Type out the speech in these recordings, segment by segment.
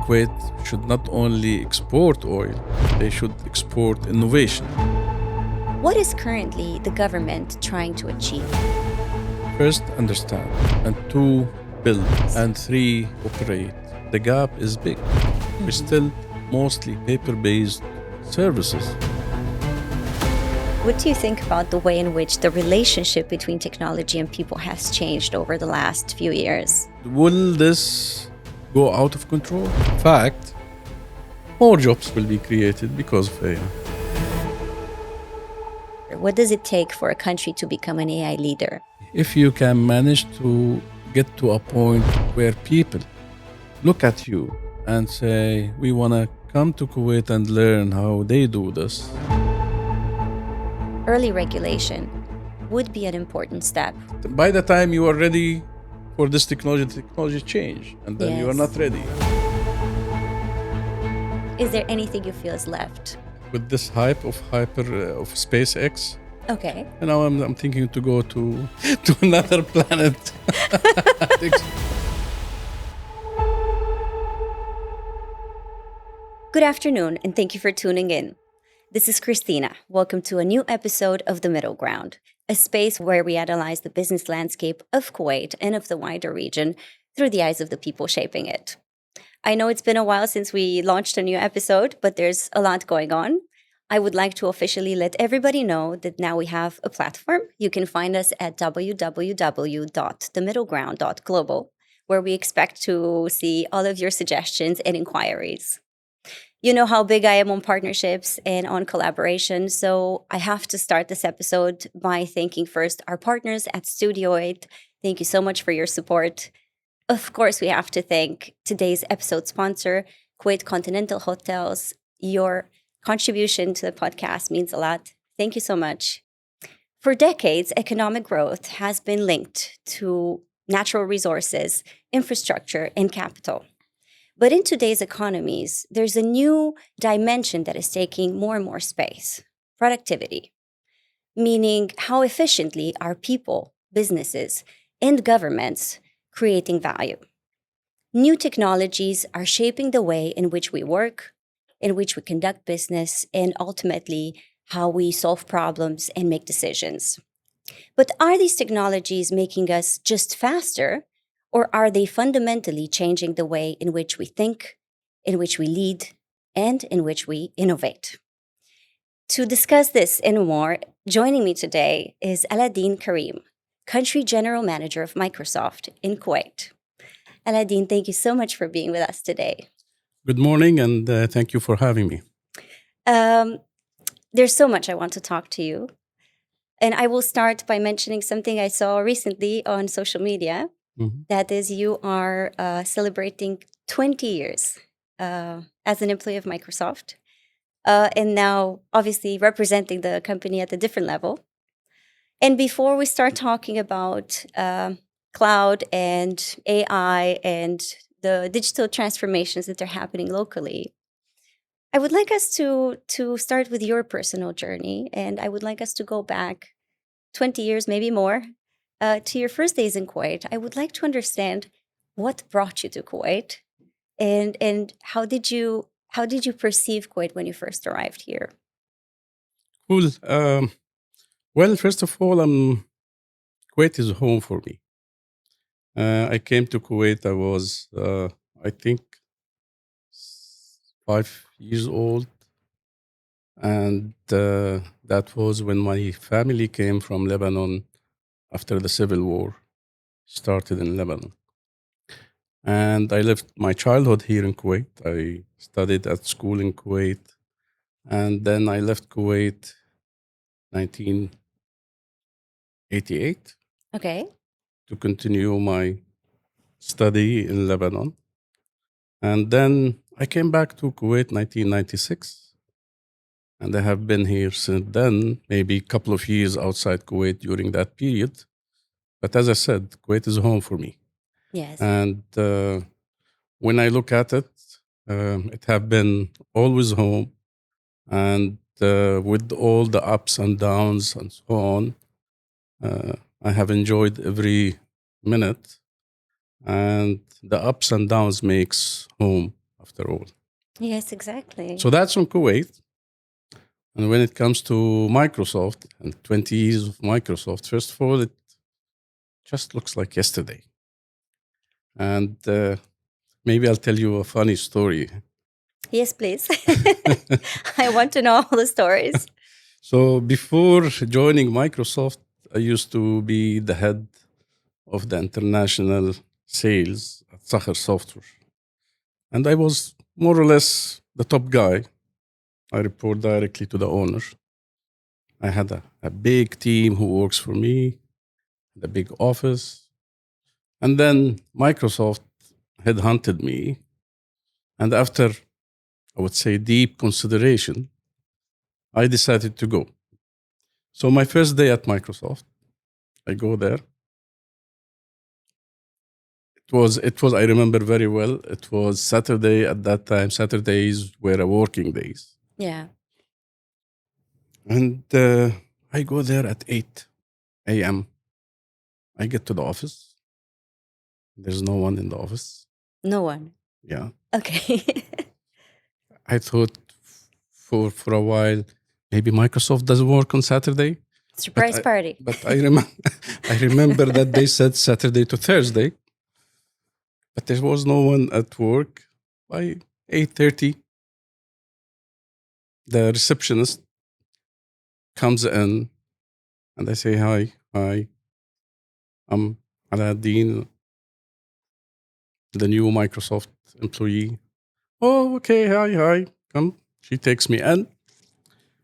Kuwait should not only export oil, they should export innovation. What is currently the government trying to achieve? First, understand, and two, build, and three, operate. The gap is big. We're still mostly paper-based services. What do you think about the way in which the relationship between technology and people has changed over the last few years? Will this go out of control? In fact, more jobs will be created because of AI. What does it take for a country to become an AI leader? If you can manage to get to a point where people look at you and say, we want to come to Kuwait and learn how they do this. Early regulation would be an important step. By the time you are ready for this technology change, and then you are not ready. Is there anything you feel is left? With this hype of SpaceX, okay. And now I'm thinking to go to another planet. Good afternoon, and thank you for tuning in. This is Cristina. Welcome to a new episode of The Middle Ground, a space where we analyze the business landscape of Kuwait and of the wider region through the eyes of the people shaping it. I know it's been a while since we launched a new episode, but there's a lot going on. I would like to officially let everybody know that now we have a platform. You can find us at www.themiddleground.global, where we expect to see all of your suggestions and inquiries. You know how big I am on partnerships and on collaboration, so I have to start this episode by thanking first our partners at Studio 8. Thank you so much for your support. Of course, we have to thank today's episode sponsor, Kuwait Continental Hotels. Your contribution to the podcast means a lot. Thank you so much. For decades, economic growth has been linked to natural resources, infrastructure, and capital. But in today's economies, there's a new dimension that is taking more and more space: productivity, meaning how efficiently are people, businesses, and governments creating value. New technologies are shaping the way in which we work, in which we conduct business, and ultimately how we solve problems and make decisions. But are these technologies making us just faster? Or are they fundamentally changing the way in which we think, in which we lead, and in which we innovate? To discuss this and more, joining me today is Alaeddine Karim, Country General Manager of Microsoft in Kuwait. Alaeddine, thank you so much for being with us today. Good morning, and thank you for having me. There's so much I want to talk to you. And I will start by mentioning something I saw recently on social media. That is, you are celebrating 20 years as an employee of Microsoft, and now obviously representing the company at a different level. And before we start talking about cloud and AI and the digital transformations that are happening locally, I would like us to start with your personal journey, and I would like us to go back 20 years, maybe more, to your first days in Kuwait. I would like to understand what brought you to Kuwait, and how did you perceive Kuwait when you first arrived here? Cool. Well, first of all, Kuwait is home for me. I came to Kuwait. I was, I think, 5 years old, and that was when my family came from Lebanon after the civil war started in Lebanon. And I lived my childhood here in Kuwait. I studied at school in Kuwait. And then I left Kuwait 1988. Okay. To continue my study in Lebanon. And then I came back to Kuwait 1996. And I have been here since then, maybe a couple of years outside Kuwait during that period. But as I said, Kuwait is home for me. Yes. And when I look at it, it have been always home. And with all the ups and downs and so on, I have enjoyed every minute. And the ups and downs makes home a after all. Yes, exactly. So that's on Kuwait. And when it comes to Microsoft and 20 years of Microsoft, first of all, it just looks like yesterday. And maybe I'll tell you a funny story. Yes, please. I want to know all the stories. So before joining Microsoft, I used to be the head of the international sales at Sacher Software. And I was more or less the top guy. I report directly to the owner. I had a big team who works for me, the big office. And then Microsoft headhunted me. And after, I would say, deep consideration, I decided to go. So my first day at Microsoft, I go there. It was I remember very well. It was Saturday at that time. Saturdays were a working days. Yeah. And I go there at 8 a.m. I get to the office. There's no one in the office. No one. Yeah. Okay. I thought for a while, maybe Microsoft doesn't work on Saturday. Surprise party. But I remember that they said Saturday to Thursday. But there was no one at work. By 8:30, the receptionist comes in and I say, hi, I'm Alaeddine, the new Microsoft employee. Oh, okay, hi, come. She takes me in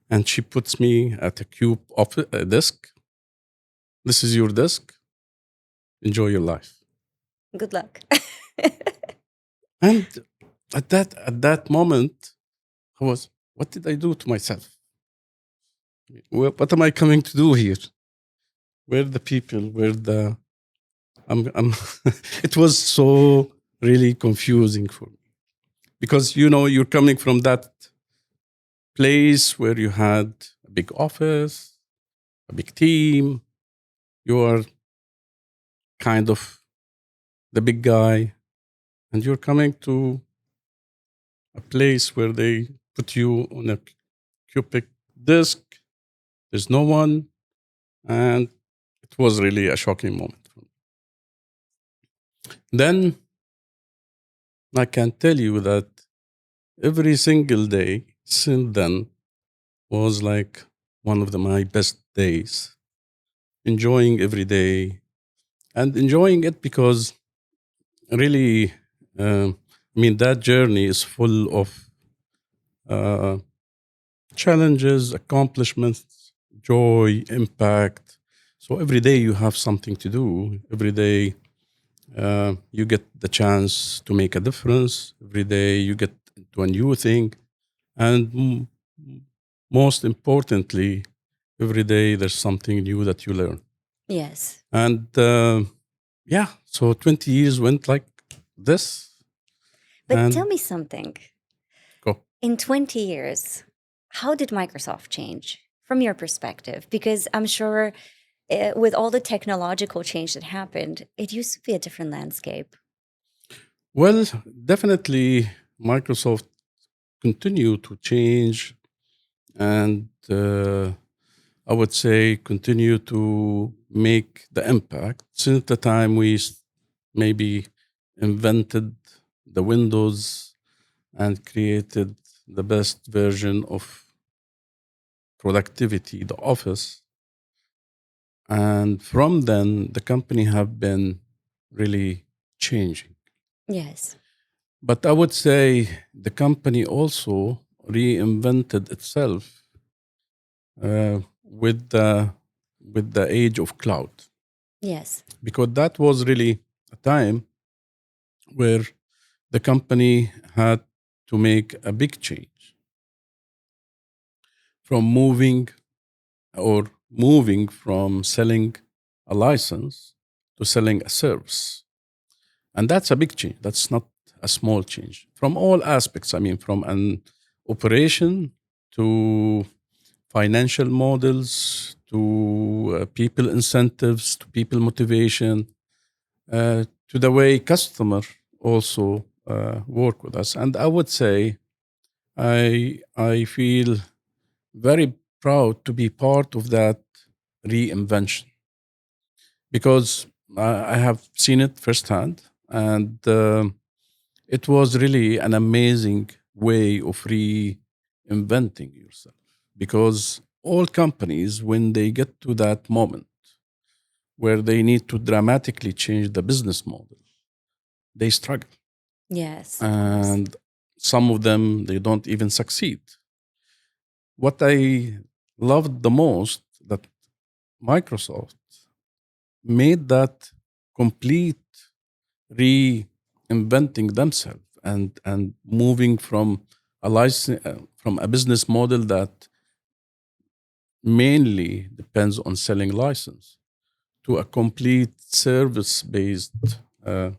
and she puts me at a cube office, desk. This is your desk. Enjoy your life. Good luck. And at that moment, I was, what did I do to myself? What am I coming to do here? Where are the people? Where the I'm it was so really confusing for me. Because you're coming from that place where you had a big office, a big team, you are kind of the big guy, and you're coming to a place where they put you on a cubic disk. There's no one, and it was really a shocking moment for me. Then I can tell you that every single day since then was like one of my best days. Enjoying every day and enjoying it because really, that journey is full of uh, challenges, accomplishments, joy, impact. So every day you have something to do. Every day you get the chance to make a difference. Every day you get to a new thing. And most importantly, every day there's something new that you learn. Yes. And so 20 years went like this. But And tell me something. go. In 20 years, how did Microsoft change from your perspective? Because I'm sure with all the technological change that happened, it used to be a different landscape. Well, definitely Microsoft continued to change and I would say continue to make the impact since the time we maybe invented the Windows and created the best version of productivity, the office. And from then, the company have been really changing. Yes. But I would say the company also reinvented itself with the age of cloud, Yes. because that was really a time where the company had to make a big change from moving from selling a license to selling a service. And that's a big change. That's not a small change from all aspects. I mean, from an operation to financial models to people incentives to people motivation to the way customer also work with us. And I would say I feel very proud to be part of that reinvention because I have seen it firsthand, and it was really an amazing way of reinventing yourself. Because all companies, when they get to that moment where they need to dramatically change the business model, they struggle, Yes, of course. and some of them they don't even succeed. What I loved the most that Microsoft made that complete reinventing themselves and moving from a license from a business model that mainly depends on selling license to a complete service based uh,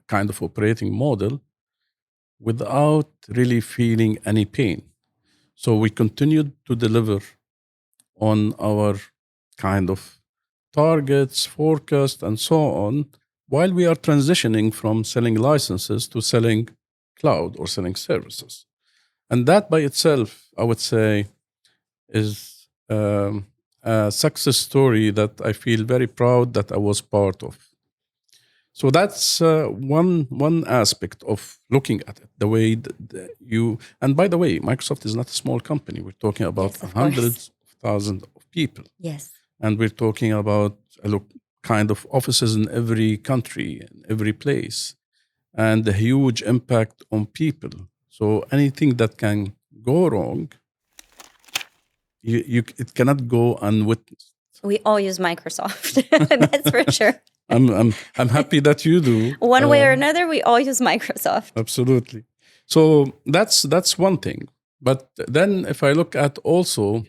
kind of operating model without really feeling any pain. So we continued to deliver on our kind of targets, forecast, and so on, while we are transitioning from selling licenses to selling cloud or selling services. And that by itself, I would say, is a success story that I feel very proud that I was part of. So that's one aspect of looking at it. The way that you, and by the way, Microsoft is not a small company. We're talking about Yes, of course. hundreds of thousands of people, Yes. and we're talking about look kind of offices in every country, in every place, and a huge impact on people. So anything that can go wrong, it cannot go unwitnessed. We all use Microsoft. That's for sure. I'm happy that you do. One way or another, we all use Microsoft. Absolutely. So that's one thing. But then if I look at also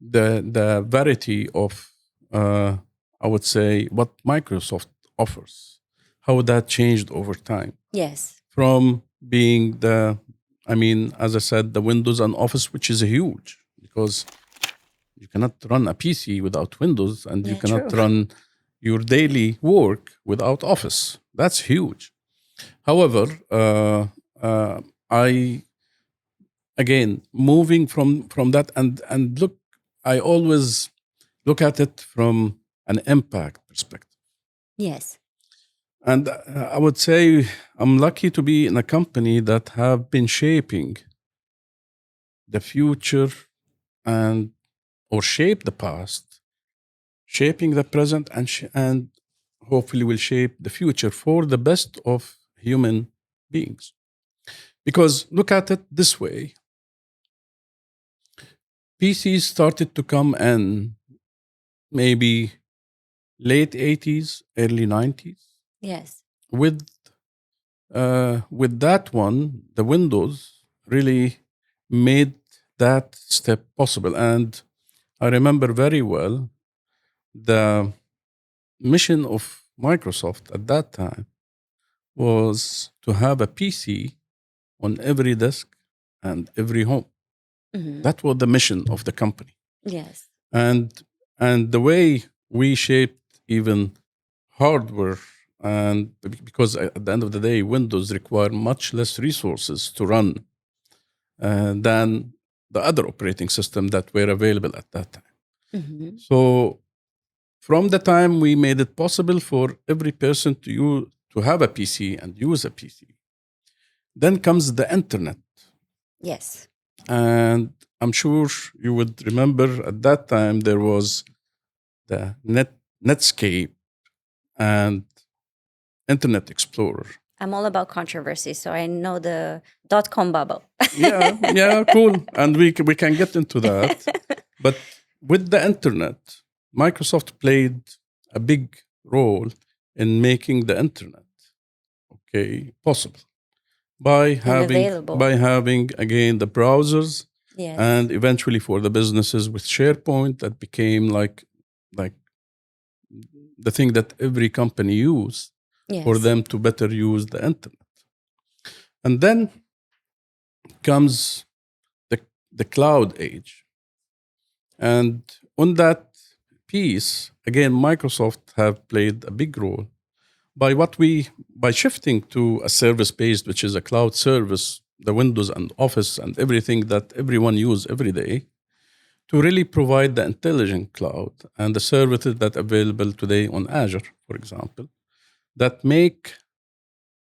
the variety of I would say what Microsoft offers, how that changed over time Yes. from being I mean, as I said, the Windows and Office, which is huge because you cannot run a PC without Windows, and you Yeah, cannot true. run your daily work without Office. That's huge. However, I again moving from that and look, I always look at it from an impact perspective, Yes. and I would say I'm lucky to be in a company that have been shaping the future and or shape the past, shaping the present, and hopefully will shape the future for the best of human beings. Because look at it this way: PCs started to come in maybe late 80s, early 90s. Yes. With that one, the Windows really made that step possible. And I remember very well the mission of Microsoft at that time was to have a PC on every desk and every home. Hmm. That was the mission of the company. Yes. And and the way we shaped even hardware, and because at the end of the day, Windows require much less resources to run than the other operating system that were available at that time. Hmm. So from the time we made it possible for every person to have a PC and use a PC, then comes the internet. Yes. And I'm sure you would remember at that time there was the Netscape and Internet Explorer. I'm all about controversy, so I know the .com bubble. Yeah, cool. And we can get into that. But with the internet, Microsoft played a big role in making the internet possible by And having available. again the browsers, Yes. and eventually for the businesses with SharePoint that became like the thing that every company use for Yes. them to better use the internet. And then comes the the cloud age. And on that piece, again, Microsoft have played a big role by what we by shifting to a service based, which is a cloud service, the Windows and Office and everything that everyone use every day, to really provide the intelligent cloud and the services that are available today on Azure, for example, that make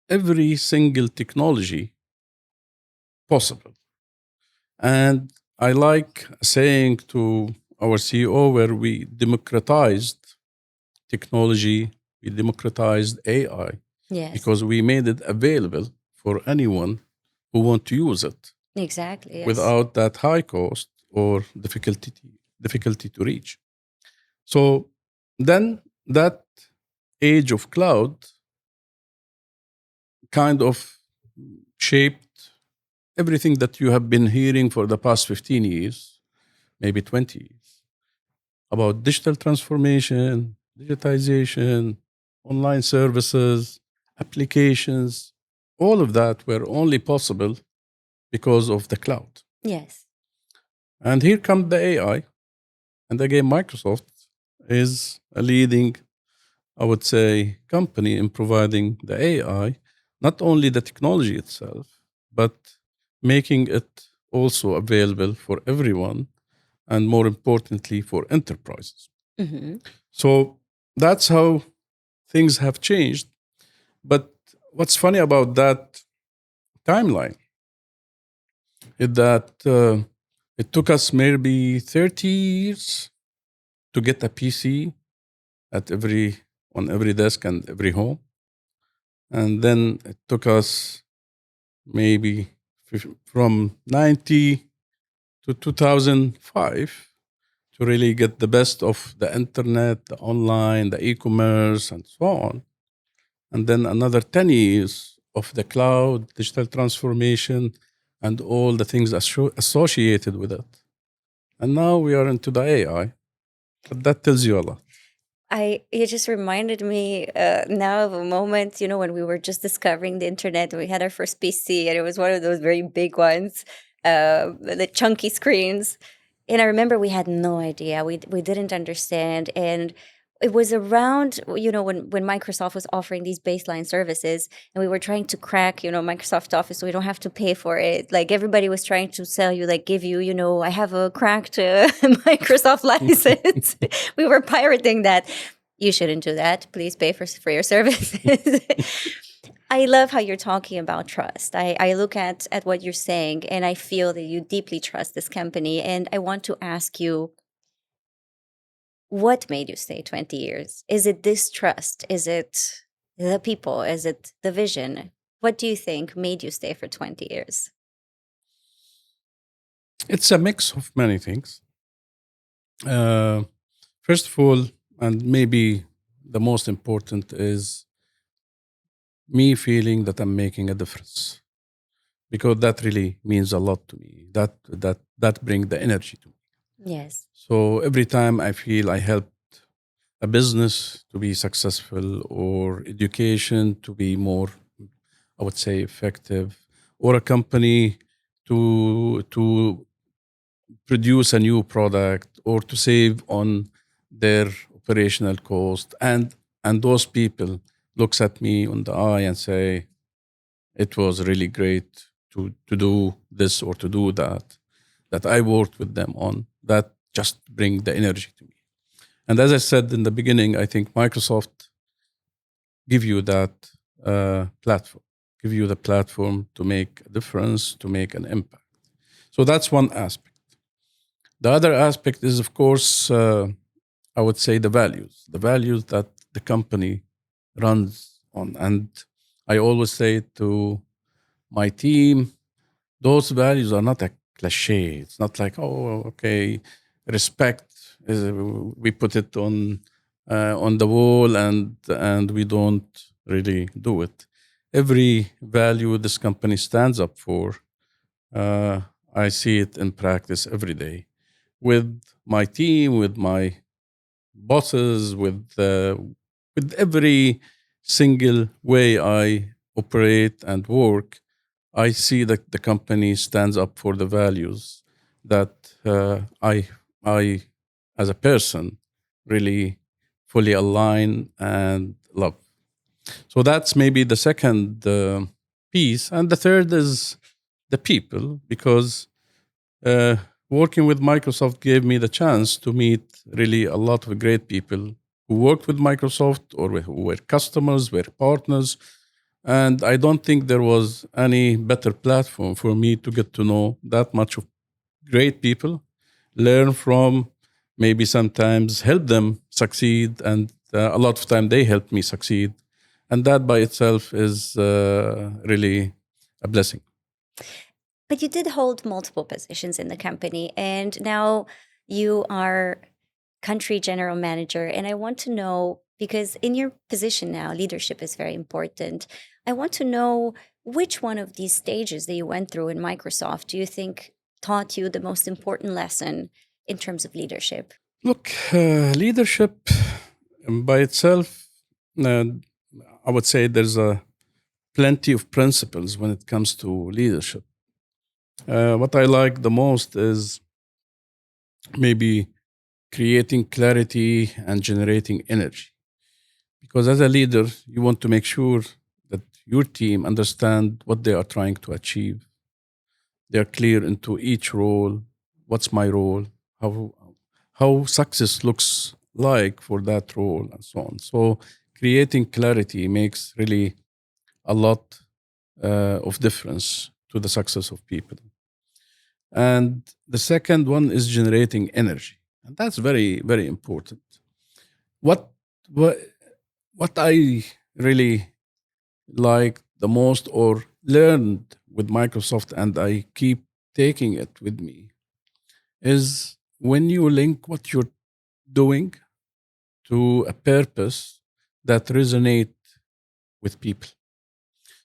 every single technology possible. And I like saying to our CEO, where we democratized technology, we democratized AI, Yes, because we made it available for anyone who want to use it exactly. Yes. without that high cost or difficulty to reach. So then that age of cloud kind of shaped everything that you have been hearing for the past 15 years, maybe 20 years, about digital transformation, digitization, online services, applications. All of that were only possible because of the cloud. Yes. And here comes the AI. And again, Microsoft is a leading, I would say, company in providing the AI, not only the technology itself, but making it also available for everyone, and more importantly, for enterprises. Hmm. So that's how things have changed. But what's funny about that timeline is that it took us maybe 30 years to get a PC at on every desk and every home. And then it took us maybe from 90 to 2005 to really get the best of the internet, the online, the e-commerce, and so on. And then another 10 years of the cloud, digital transformation, and all the things associated with it. And now we are into the AI. But that tells you a lot. It just reminded me now of a moment, when we were just discovering the internet. We had our first PC, and it was one of those very big ones, the chunky screens. And I remember we had no idea. We didn't understand, and it was around when Microsoft was offering these baseline services, and we were trying to crack Microsoft Office, so we don't have to pay for it. Like everybody was trying to sell you, like give you I have a cracked Microsoft license. We were pirating that. You shouldn't do that. Please pay for your services. I love how you're talking about trust. I look at what you're saying, and I feel that you deeply trust this company. And I want to ask you, what made you stay 20 years? Is it this trust? Is it the people? Is it the vision? What do you think made you stay for 20 years? It's a mix of many things. Uh, First of all, and maybe the most important, is me feeling that I'm making a difference, because that really means a lot to me. That brings the energy to me. Yes. So every time I feel I helped a business to be successful, or education to be more, I would say, effective, or a company to produce a new product, or to save on their operational cost, and those people looks at me on the eye and say, it was really great to do this or to do that I worked with them on, that just bring the energy to me. And as I said in the beginning, I think Microsoft give you that platform, give you the platform to make a difference, to make an impact. So that's one aspect. The other aspect is, of course, I would say the values that the company runs on. And I always say to my team, those values are not a cliche. It's not like, oh, okay, respect is, we put it on the wall, and we don't really do it. Every value this company stands up for, uh, I see it in practice every day with my team, with my bosses, with every single way I operate and work. I see that the company stands up for the values that I, as a person, really fully align and love. So that's maybe the second piece. And the third is the people, because uh, working with Microsoft gave me the chance to meet really a lot of great people who worked with Microsoft or who were customers, were partners. And I don't think there was any better platform for me to get to know that much of great people, learn from, maybe sometimes help them succeed. And a lot of time they helped me succeed. And that by itself is really a blessing. But you did hold multiple positions in the company, and now you are country general manager. And I want to know, because in your position now, leadership is very important. I want to know which one of these stages that you went through in Microsoft do you think taught you the most important lesson in terms of leadership? Look, leadership by itself, uh, I would say there's a plenty of principles when it comes to leadership. What I like the most is maybe creating clarity and generating energy. Because as a leader, you want to make sure that your team understand what they are trying to achieve. They're clear into each role. What's my role? How success looks like for that role, and so on. So creating clarity makes really a lot of difference to the success of people. And the second one is generating energy, and that's very very important. What what what I really like the most or learned with Microsoft, and I keep taking it with me, is when you link what you're doing to a purpose that resonate with people.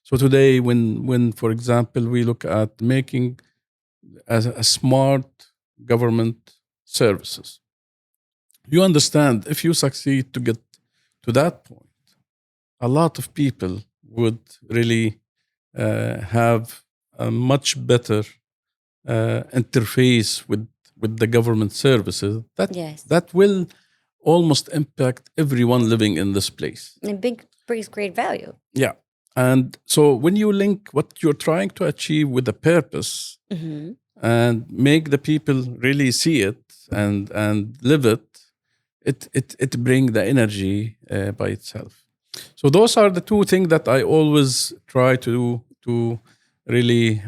So today, when for example we look at making a smart government services, you understand if you succeed to get to that point, a lot of people would really have a much better interface with the government services Yes. that will almost impact everyone living in this place. And big brings great value. Yeah. And so when you link what you're trying to achieve with a purpose Hmm. and make the people really see it and live it, it bring the energy by itself. So those are the two things that I always try to really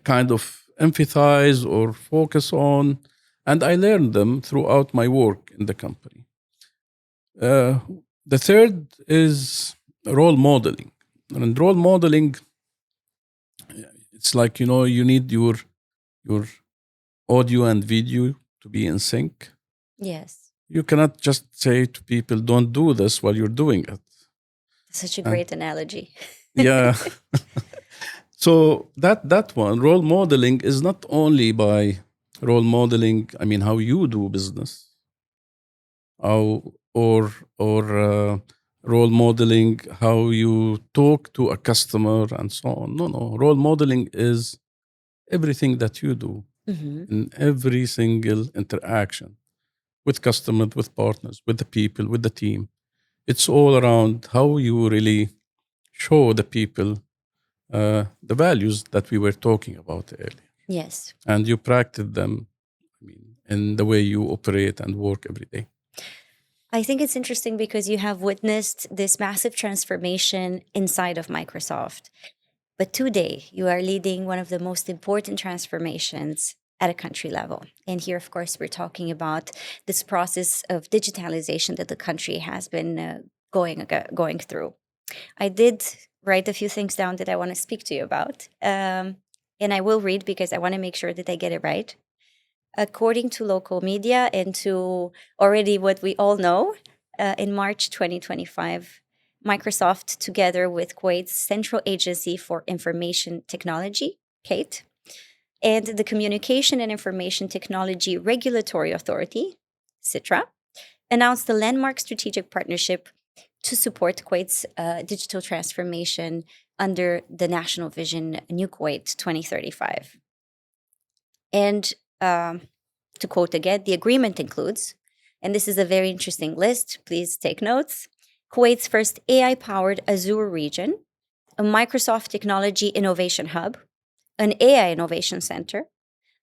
kind of emphasize or focus on, and I learned them throughout my work in the company. Uh, the third is role modeling, and role modeling, it's like, you need your audio and video to be in sync. Yes. You cannot just say to people, "Don't do this," while you're doing it. Such a Uh, great analogy. yeah. So that one, role modeling, is not only by role modeling, I mean, how you do business, how, or role modeling how you talk to a customer and so on. No, role modeling is everything that you do Hmm. in every single interaction with customers, with partners, with the people, with the team. It's all around how you really show the people the values that we were talking about earlier, Yes. and you practice them, I mean, in the way you operate and work every day. I think it's interesting because you have witnessed this massive transformation inside of Microsoft. But today, you are leading one of the most important transformations at a country level. And here, of course, we're talking about this process of digitalization that the country has been going through. I did write a few things down that I want to speak to you about. And I will read because I want to make sure that I get it right. According to local media and to already what we all know, in March 2025, Microsoft, together with Kuwait's Central Agency for Information Technology, KATE, and the Communication and Information Technology Regulatory Authority, CITRA, announced a landmark strategic partnership to support Kuwait's digital transformation under the National Vision New Kuwait 2035. And to quote again, the agreement includes, and this is a very interesting list, please take notes, Kuwait's first AI powered Azure region, a Microsoft Technology Innovation Hub, an AI Innovation Center,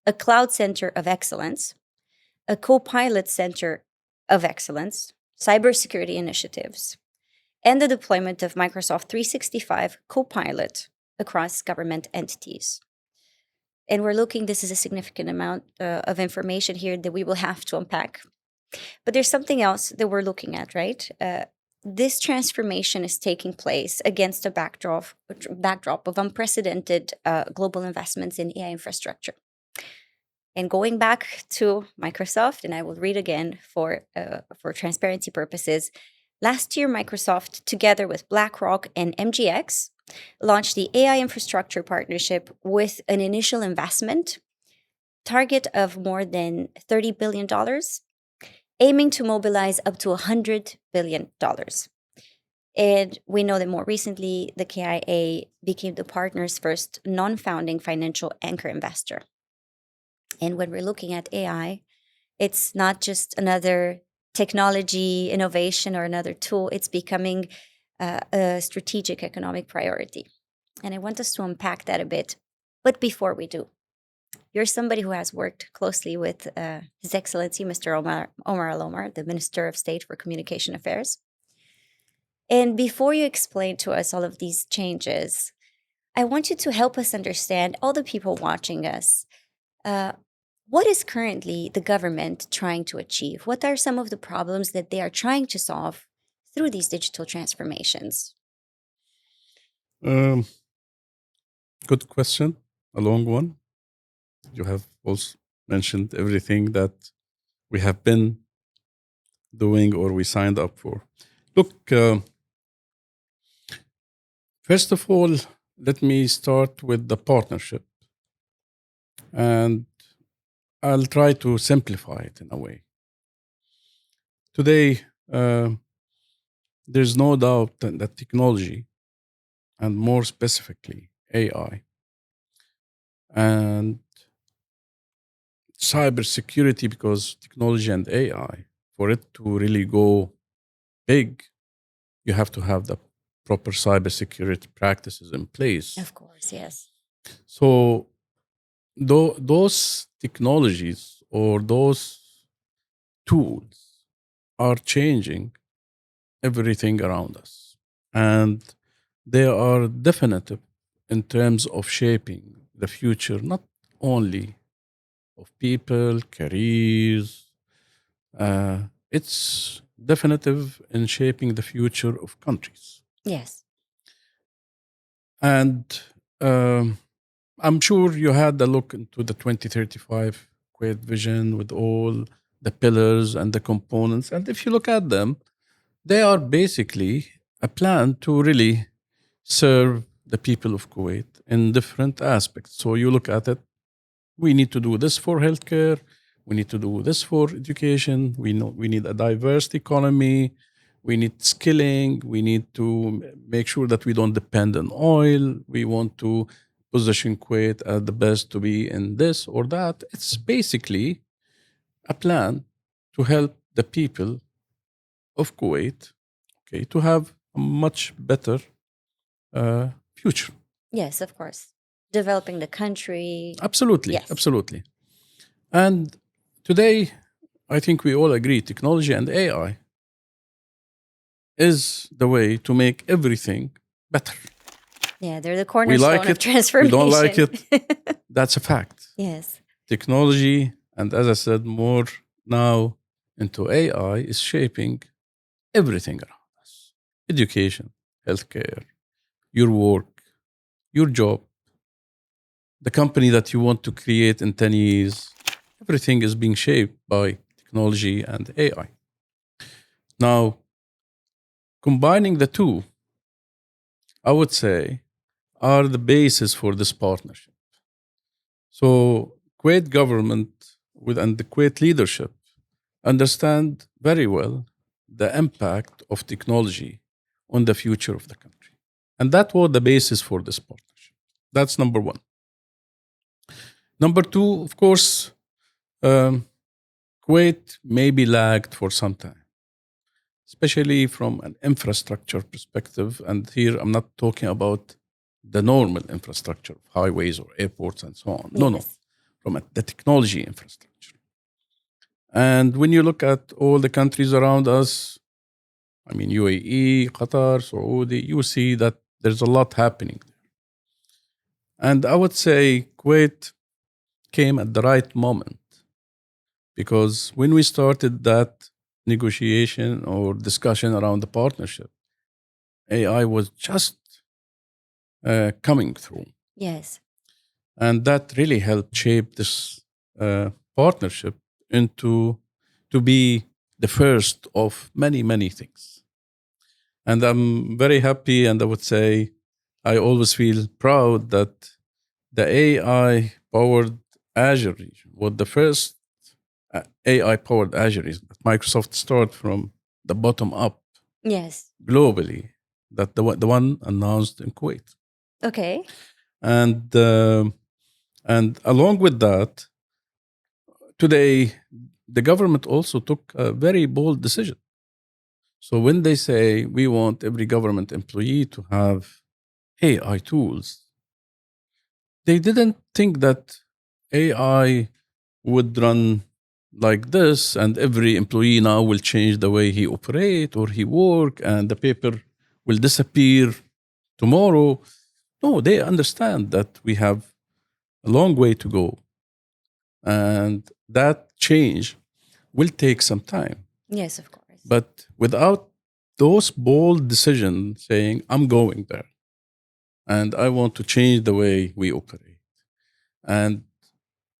a Cloud Center of Excellence, a Copilot Center of Excellence, cybersecurity initiatives, and the deployment of Microsoft 365 Copilot across government entities. And this is a significant amount of information here that we will have to unpack. But there's something else that we're looking at, right? This transformation is taking place against a backdrop of unprecedented global investments in AI infrastructure. And going back to Microsoft, and I will read again for transparency purposes. Last year, Microsoft, together with BlackRock and MGX, launched the AI infrastructure partnership with an initial investment target of more than $30 billion, aiming to mobilize up to $100 billion. And we know that more recently, the KIA became the partner's first non-founding financial anchor investor. And when we're looking at AI, it's not just another technology innovation or another tool, it's becoming a strategic economic priority. And I want us to unpack that a bit. But before we do, you're somebody who has worked closely with His Excellency, Mr. Omar Al-Omar, the Minister of State for Communication Affairs. And before you explain to us all of these changes, I want you to help us understand, all the people watching us, what is currently the government trying to achieve? What are some of the problems that they are trying to solve through these digital transformations? Good question, a long one. You have also mentioned everything that we have been doing or we signed up for. Look, first of all, let me start with the partnership. And I'll try to simplify it in a way. Today, there's no doubt that technology, and more specifically AI, and cybersecurity, because technology and AI, for it to really go big, you have to have the proper cybersecurity practices in place. Of course, yes. So those technologies or those tools are changing everything around us. And they are definitive in terms of shaping the future, not only of people, careers. It's definitive in shaping the future of countries. Yes. And I'm sure you had a look into the 2035 Kuwait vision with all the pillars and the components. And if you look at them, they are basically a plan to really serve the people of Kuwait in different aspects. So you look at it, we need to do this for healthcare, we need to do this for education, we need a diverse economy, we need skilling, we need to make sure that we don't depend on oil, we want to position Kuwait as the best to be in this or that. It's basically a plan to help the people of Kuwait, okay, to have a much better future. Yes, of course. Developing the country. Absolutely, Yes. absolutely. And today, I think we all agree technology and AI is the way to make everything better. Yeah, they're the cornerstone like of it, transformation. We don't like it. That's a fact. Yes. Technology, and as I said, more now into AI, is shaping everything around us. Education, healthcare, your work, your job, the company that you want to create in 10 years, everything is being shaped by technology and AI. Now, combining the two, I would say, are the basis for this partnership. So, Kuwait government and the Kuwait leadership understand very well the impact of technology on the future of the country. And that was the basis for this partnership. That's number one. Number two, of course, Kuwait maybe lagged for some time. especially from an infrastructure perspective. And here I'm not talking about the normal infrastructure of highways or airports and so on. No, Yes. from the technology infrastructure. And when you look at all the countries around us, I mean, UAE, Qatar, Saudi, you see that there's a lot happening. And I would say Kuwait came at the right moment because when we started that negotiation or discussion around the partnership, AI was just coming through. Yes. And that really helped shape this partnership into to be the first of many, many things. And I'm very happy, and I would say I always feel proud that the AI powered Azure region was the first AI powered Azure region that Microsoft started from the bottom up Yes. globally, that the one announced in Kuwait. Okay. And along with that, today the government also took a very bold decision. So when they say we want every government employee to have AI tools, they didn't think that AI would run like this and every employee now will change the way he operate or he work and the paper will disappear tomorrow. No, they understand that we have a long way to go and that change will take some time. Yes, of course. But without those bold decisions saying, I'm going there and I want to change the way we operate and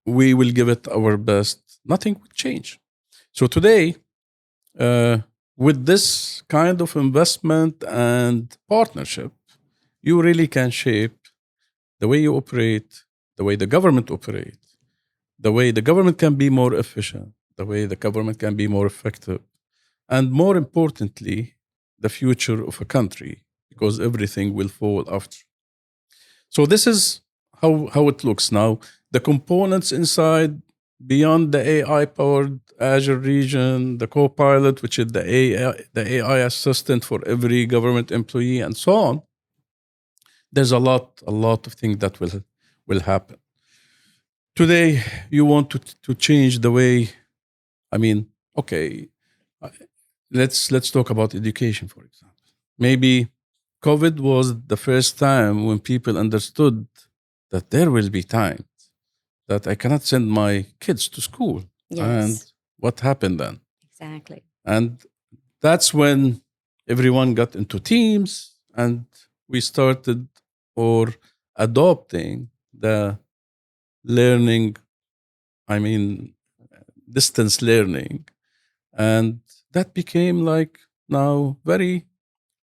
we will give it our best, nothing will change. So today, with this kind of investment and partnership, you really can shape the way you operate, the way the government operates, the way the government can be more efficient, the way the government can be more effective, and more importantly, the future of a country, because everything will fall after. So this is how it looks now. The components inside, beyond the AI powered Azure region, the Copilot, which is the AI assistant for every government employee, and so on. There's a lot of things that will happen. Today, you want to change the way. I mean, okay, uh, let's talk about education, for example. Maybe COVID was the first time when people understood that there will be times that I cannot send my kids to school. And Yes. what happened then? Exactly. And that's when everyone got into teams and we started or adopting the learning, I mean, distance learning. And that became like now very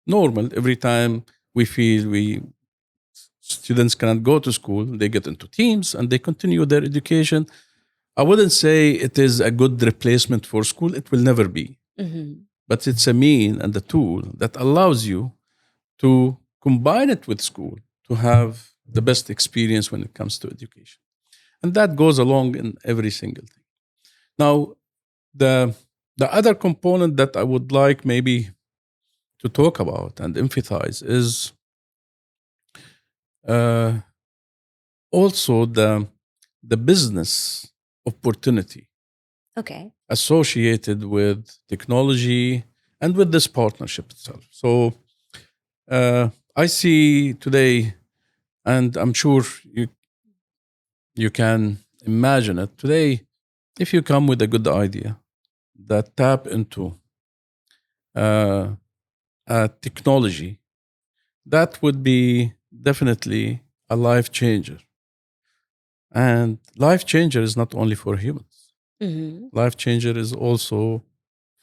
normal. Every time we feel we students cannot go to school, they get into teams and they continue their education. I wouldn't say it is a good replacement for school. It will never be. Mm-hmm. But it's a mean and a tool that allows you to combine it with school to have the best experience when it comes to education. And that goes along in every single thing. Now, the the other component that I would like maybe to talk about and emphasize is uh, also the business opportunity Okay. associated with technology and with this partnership itself. So I see today, and I'm sure you can imagine it today. If you come with a good idea that tap into uh, a technology, that would be definitely a life changer. And life changer is not only for humans. Mm-hmm. Life changer is also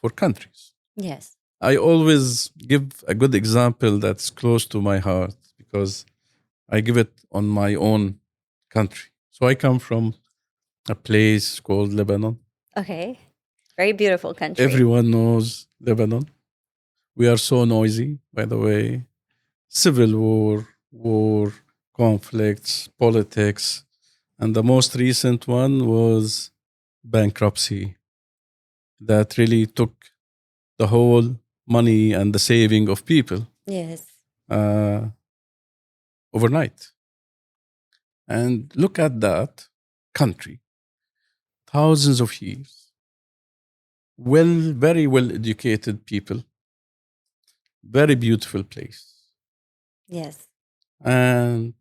for countries. Yes. I always give a good example that's close to my heart because I give it on my own country. So I come from a place called Lebanon. Okay. Very beautiful country. Everyone knows Lebanon. We are so noisy, by the way. Civil war, conflicts, politics. And the most recent one was bankruptcy that really took the whole money and the saving of people Yes. overnight. And look at that country, thousands of years, very well educated people, very beautiful place. Yes. And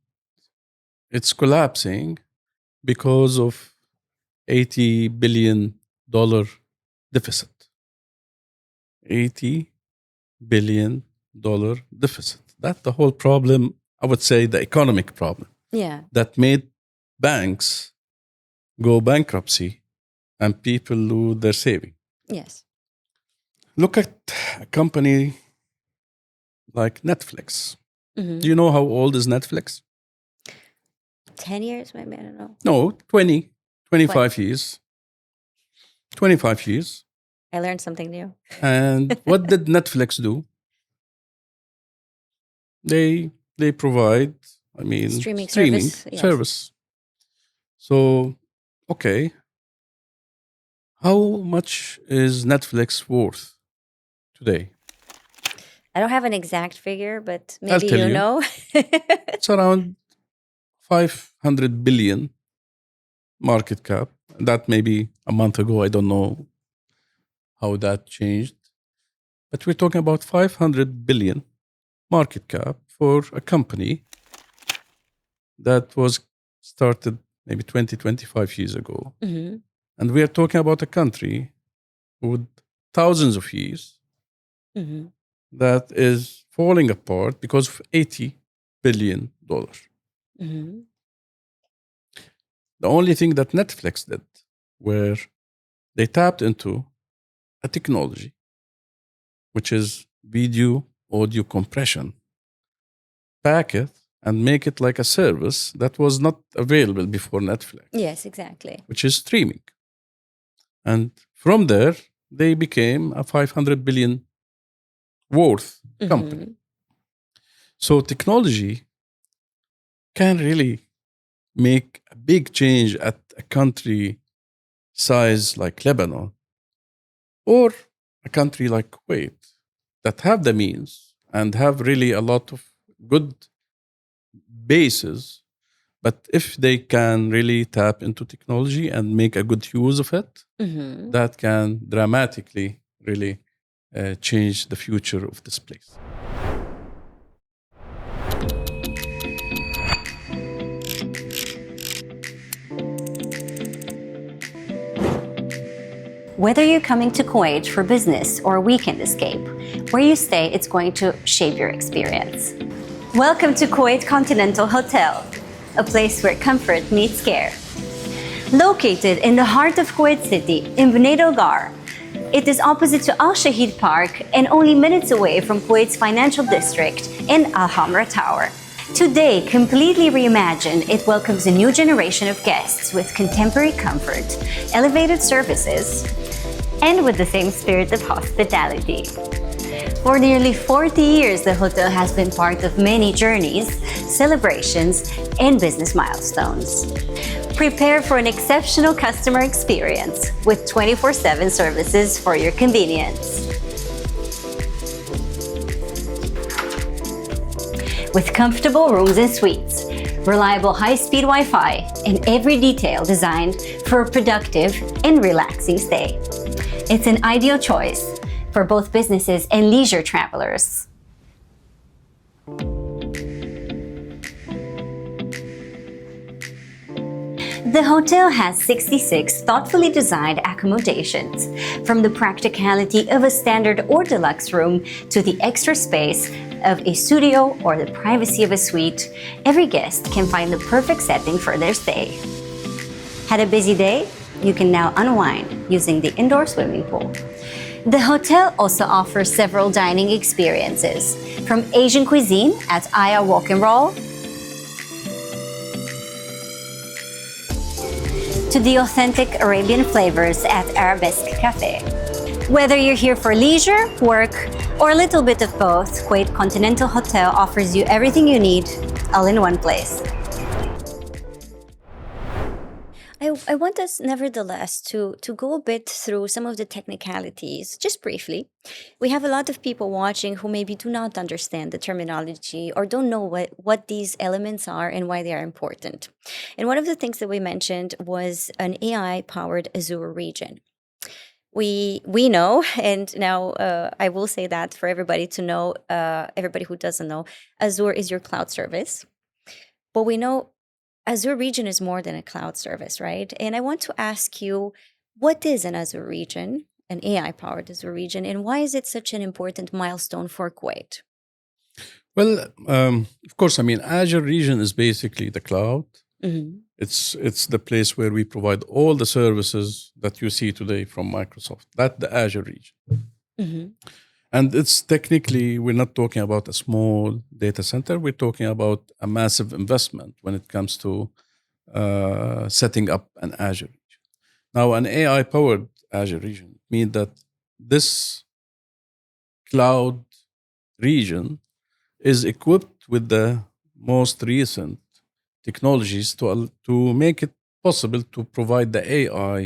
it's collapsing because of $80 billion deficit. $80 billion deficit. That's the whole problem, I would say the economic problem. Yeah. That made banks go bankruptcy and people lose their saving. Yes. Look at a company like Netflix. Mm-hmm. Do you know how old is Netflix? 10 years, maybe, I don't know. No, 20, 25 years. 25 years. I learned something new. And what did Netflix do? They provide, Streaming service. yes. So, okay. How much is Netflix worth today? I don't have an exact figure, but I'll maybe tell you you. know. It's around 500 billion market cap. That maybe a month ago, I don't know how that changed. But we're talking about 500 billion market cap for a company that was started maybe 20, 25 years ago. Mm-hmm. And we are talking about a country with thousands of years Mm-hmm. that is falling apart because of $80 billion. Mm-hmm. The only thing that Netflix did, where they tapped into a technology, which is video audio compression, pack it and make it like a service that was not available before Netflix. Yes, exactly. Which is streaming. And from there, they became a 500 billion worth company. Mm-hmm. So technology can really make a big change at a country size like Lebanon or a country like Kuwait that have the means and have really a lot of good bases. But if they can really tap into technology and make a good use of it, Mm-hmm. that can dramatically really change the future of this place. Whether you're coming to Kuwait for business or a weekend escape, where you stay, it's going to shape your experience. Welcome to Kuwait Continental Hotel, a place where comfort meets care. Located in the heart of Kuwait City, in Bnei Gar, it is opposite to Al Shahid Park and only minutes away from Kuwait's financial district in Al Hamra Tower. Today, completely reimagined, it welcomes a new generation of guests with contemporary comfort, elevated services, and with the same spirit of hospitality. For nearly 40 years, the hotel has been part of many journeys, celebrations, and business milestones. Prepare for an exceptional customer experience with 24/7 services for your convenience. With comfortable rooms and suites, reliable high-speed Wi-Fi, and every detail designed for a productive and relaxing stay. It's an ideal choice for both businesses and leisure travelers. The hotel has 66 thoughtfully designed accommodations, from the practicality of a standard or deluxe room to the extra space of a studio or the privacy of a suite. Every guest can find the perfect setting for their stay. Had a busy day? You can now unwind using the indoor swimming pool. The hotel also offers several dining experiences, from Asian cuisine at Aya Walk and Roll to the authentic Arabian flavors at Arabesque Cafe. Whether you're here for leisure, work, or a little bit of both, Kuwait Continental Hotel offers you everything you need, all in one place. I want us, nevertheless, to go a bit through some of the technicalities, just briefly. We have a lot of people watching who maybe do not understand the terminology or don't know what these elements are and why they are important. And one of the things that we mentioned was an AI-powered Azure region. We know, and now I will say that for everybody to know, everybody who doesn't know, Azure is your cloud service. But we know Azure region is more than a cloud service, right? And I want to ask you, what is an Azure region, an AI powered Azure region, and why is it such an important milestone for Kuwait? Well, of course, I mean, Azure region is basically the cloud. Mhm. It's the place where we provide all the services that you see today from Microsoft. That the Azure region. Mhm. And it's technically, we're not talking about a small data center. We're talking about a massive investment when it comes to setting up an Azure region. Now, an AI powered Azure region means that this cloud region is equipped with the most recent technologies to make it possible to provide the AI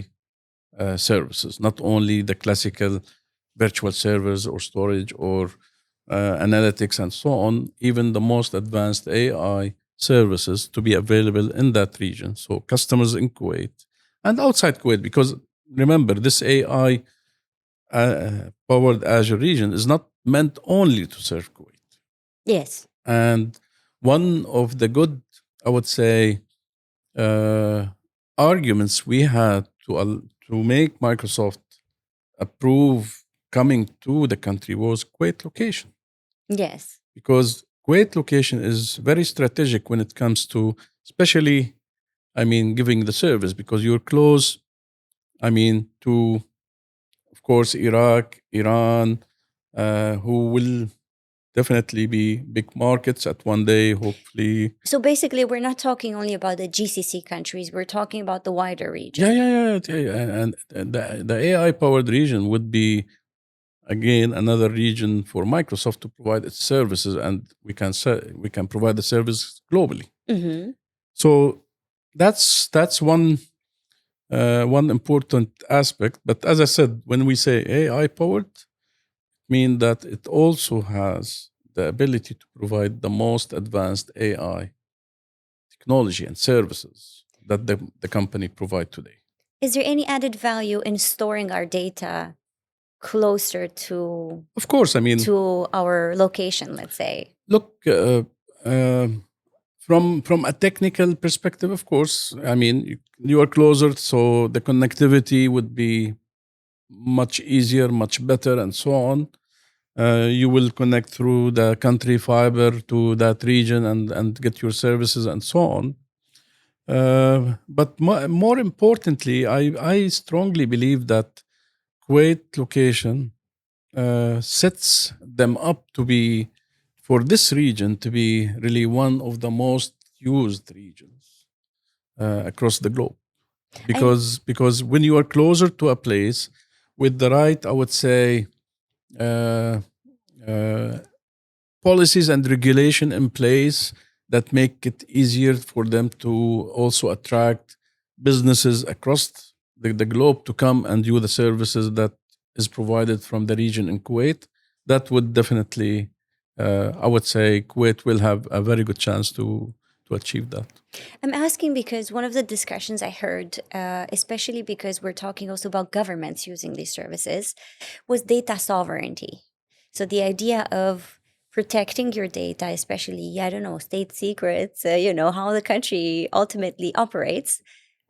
services, not only the classical virtual servers or storage or analytics and so on, even the most advanced AI services to be available in that region. So customers in Kuwait and outside Kuwait, because remember, this AI powered Azure region is not meant only to serve Kuwait. Yes. And one of the good, I would say, uh, arguments we had to make Microsoft approve coming to the country was Kuwait location, Yes. because Kuwait location is very strategic when it comes to, especially, I mean, giving the service, because you're close, I mean, to, of course, Iraq, Iran, who will definitely be big markets at one day, hopefully. So basically, we're not talking only about the GCC countries, we're talking about the wider Yeah, region. yeah. And the AI powered region would be again another region for Microsoft to provide its services, and we can provide the service globally. Mm-hmm. So that's one important aspect. But as I said, when we say AI powered, mean that it also has the ability to provide the most advanced AI technology and services that the company provide today. Is there any added value in storing our data closer Of course, I mean, to our location, let's say? look, uh, from a technical perspective, of course, I mean, you are closer, so the connectivity would be much easier, much better, and so on. You will connect through the country fiber to that region and get your services and so on. But more importantly, I strongly believe that Kuwait location sets them up to be, for this region to be really one of the most used regions across the globe, And because when you are closer to a place with the right, I would say, uh, uh, policies and regulation in place that make it easier for them to also attract businesses across the globe to come and do the services that is provided from the region in Kuwait, that would definitely, I would say, Kuwait will have a very good chance to achieve that. I'm asking because one of the discussions I heard, especially because we're talking also about governments using these services, was data sovereignty. So the idea of protecting your data, especially, I don't know, state secrets, how the country ultimately operates,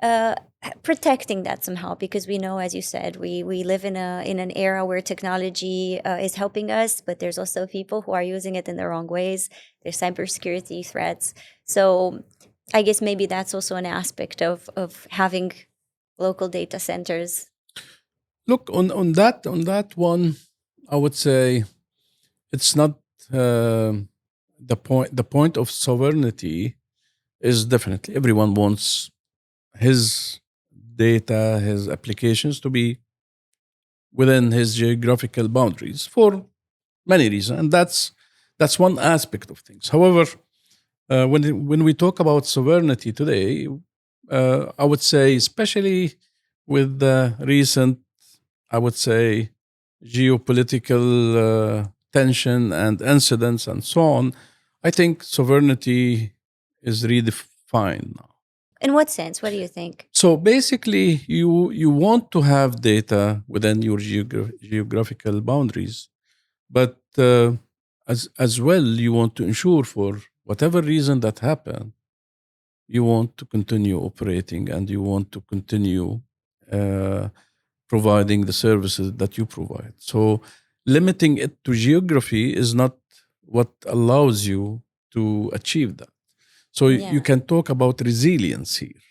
uh, protecting that somehow, because we know, as you said, we live in an era where technology is helping us, but there's also people who are using it in the wrong ways. There's cybersecurity threats. So I guess maybe that's also an aspect of having local data centers. Look, on that one, I would say it's not the point. The point of sovereignty is definitely everyone wants his data, his applications to be within his geographical boundaries for many reasons, and that's one aspect of things. However, when we talk about sovereignty today, I would say, especially with the recent, I would say, geopolitical tension and incidents and so on, I think sovereignty is redefined now. In what sense? What do you think? So basically, you want to have data within your geographical boundaries, but as well, you want to ensure for whatever reason that happened, you want to continue operating and you want to continue uh, providing the services that you provide. So limiting it to geography is not what allows you to achieve that. So you Yeah. can talk about resilience here.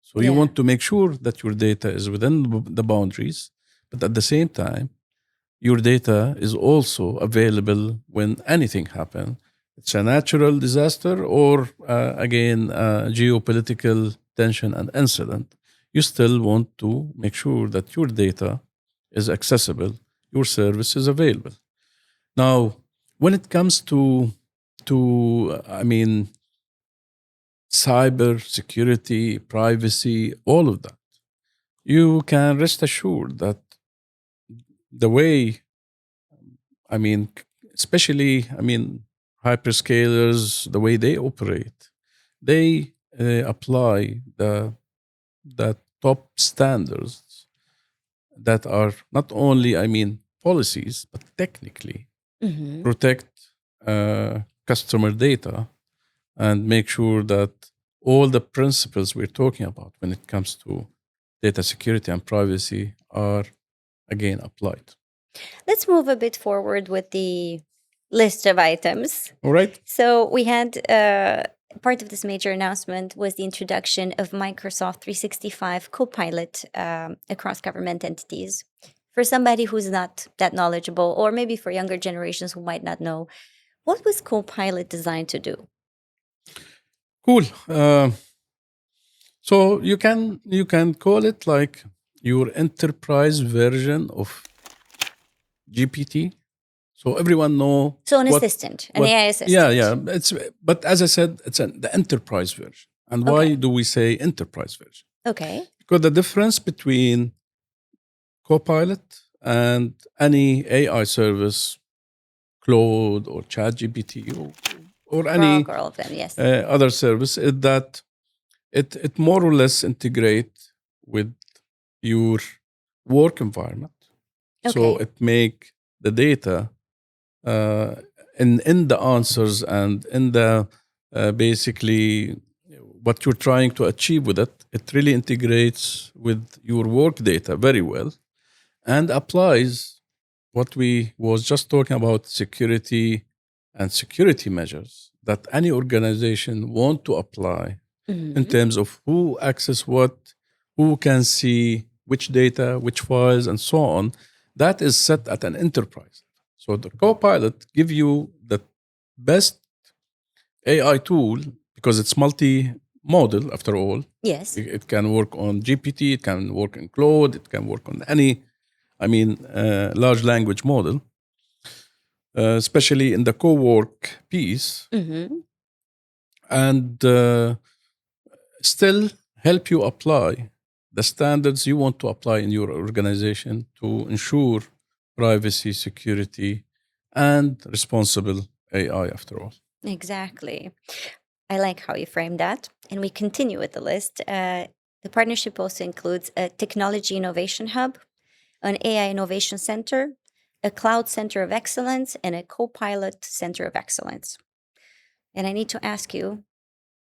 So you Yeah. want to make sure that your data is within the boundaries, but at the same time, your data is also available when anything happens. It's a natural disaster or, again, geopolitical tension and incident. You still want to make sure that your data is accessible, your service is available. Now, when it comes to cyber security, privacy, all of that, you can rest assured that the way, I mean, especially, hyperscalers, the way they operate, they apply the top standards that are not only, policies, but technically Hmm. protect customer data and make sure that all the principles we're talking about when it comes to data security and privacy are again applied. Let's move a bit forward with the list of items. All right. So we had part of this major announcement was the introduction of Microsoft 365 Copilot across government entities. For somebody who's not that knowledgeable, or maybe for younger generations who might not know, what was Copilot designed to do? Cool. So you can call it like your enterprise version of GPT. So everyone know So an what assistant, an what AI yeah, assistant. yeah. It's, but as I said, it's the enterprise version. And why Okay. do we say enterprise version? Okay. Because the difference between Copilot and any AI service, Claude or ChatGPT or any Grok or all of them, yes. other service, is that it more or less integrate with your work environment. So Okay. it make the data uh, in the answers and in the basically what you're trying to achieve with it. It really integrates with your work data very well and applies what we was just talking about, security and security measures that any organization want to apply in Mhm. terms of who access what, who can see which data, which files, and so on. That is set at an enterprise. So the Copilot give you the best AI tool because it's multi-model after all. Yes. It can work on GPT, it can work in Claude, it can work on any, large language model, especially in the co-work piece, Hmm. and still help you apply the standards you want to apply in your organization to ensure privacy, security, and responsible AI after all. Exactly. I like how you frame that. And we continue with the list. The partnership also includes a technology innovation hub, an AI innovation center, a cloud center of excellence, and a co-pilot center of excellence. And I need to ask you,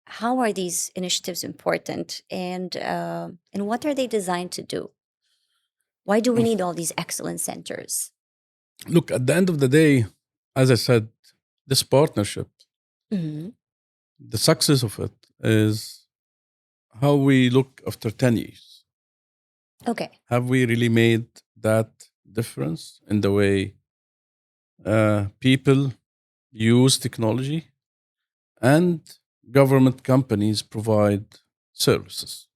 how are these initiatives important, and what are they designed to do? Why do we need all these excellence centers? Look, at the end of the day, as I said, this partnership, Hmm. the success of it is how we look after 10 years. Okay. Have we really made that difference in the way people use technology and government companies provide services?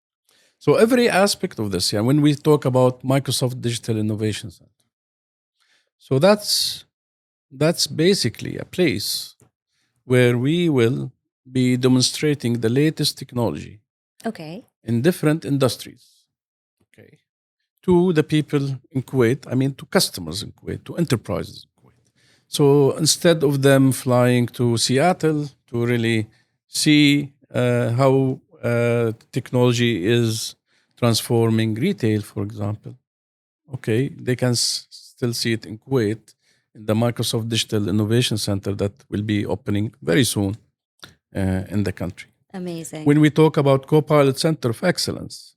So every aspect of this, yeah, when we talk about Microsoft Digital Innovation Center, so that's basically a place where we will be demonstrating the latest technology Okay. in different industries. Okay. To the people in Kuwait, I mean, to customers in Kuwait, to enterprises in Kuwait. So instead of them flying to Seattle to really see how technology is transforming retail, for example, okay, they can still see it in Kuwait in the Microsoft Digital Innovation Center that will be opening very soon in the country. Amazing. When we talk about Copilot Center of Excellence,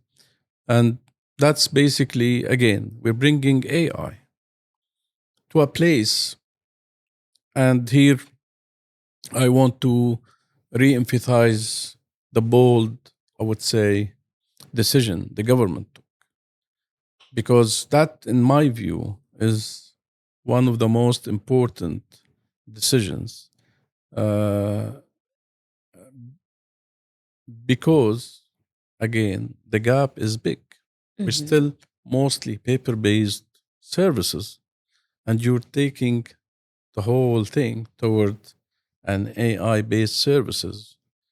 and that's basically, again, we're bringing AI to a place. And here I want to re emphasize the bold, I would say, decision the government took. Because that, in my view, is one of the most important decisions. Uh, because, again, the gap is big. We're still mostly paper based services, and you're taking the whole thing toward an AI based services,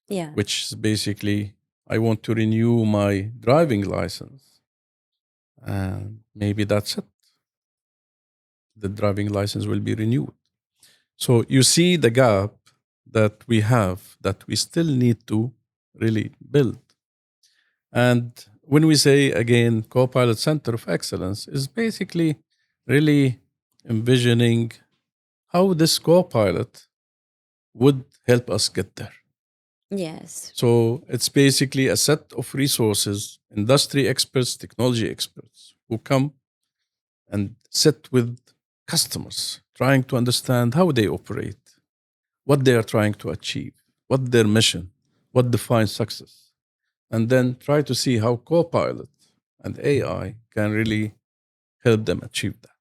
Yeah. which is basically I want to renew my driving license. And maybe that's it. The driving license will be renewed. So you see the gap that we have that we still need to really build. And when we say again, Copilot Center of Excellence is basically really envisioning how this Copilot would help us get there. Yes. So it's basically a set of resources, industry experts, technology experts who come and sit with customers, trying to understand how they operate, what they are trying to achieve, what their mission, what defines success, and then try to see how Copilot and AI can really help them achieve that.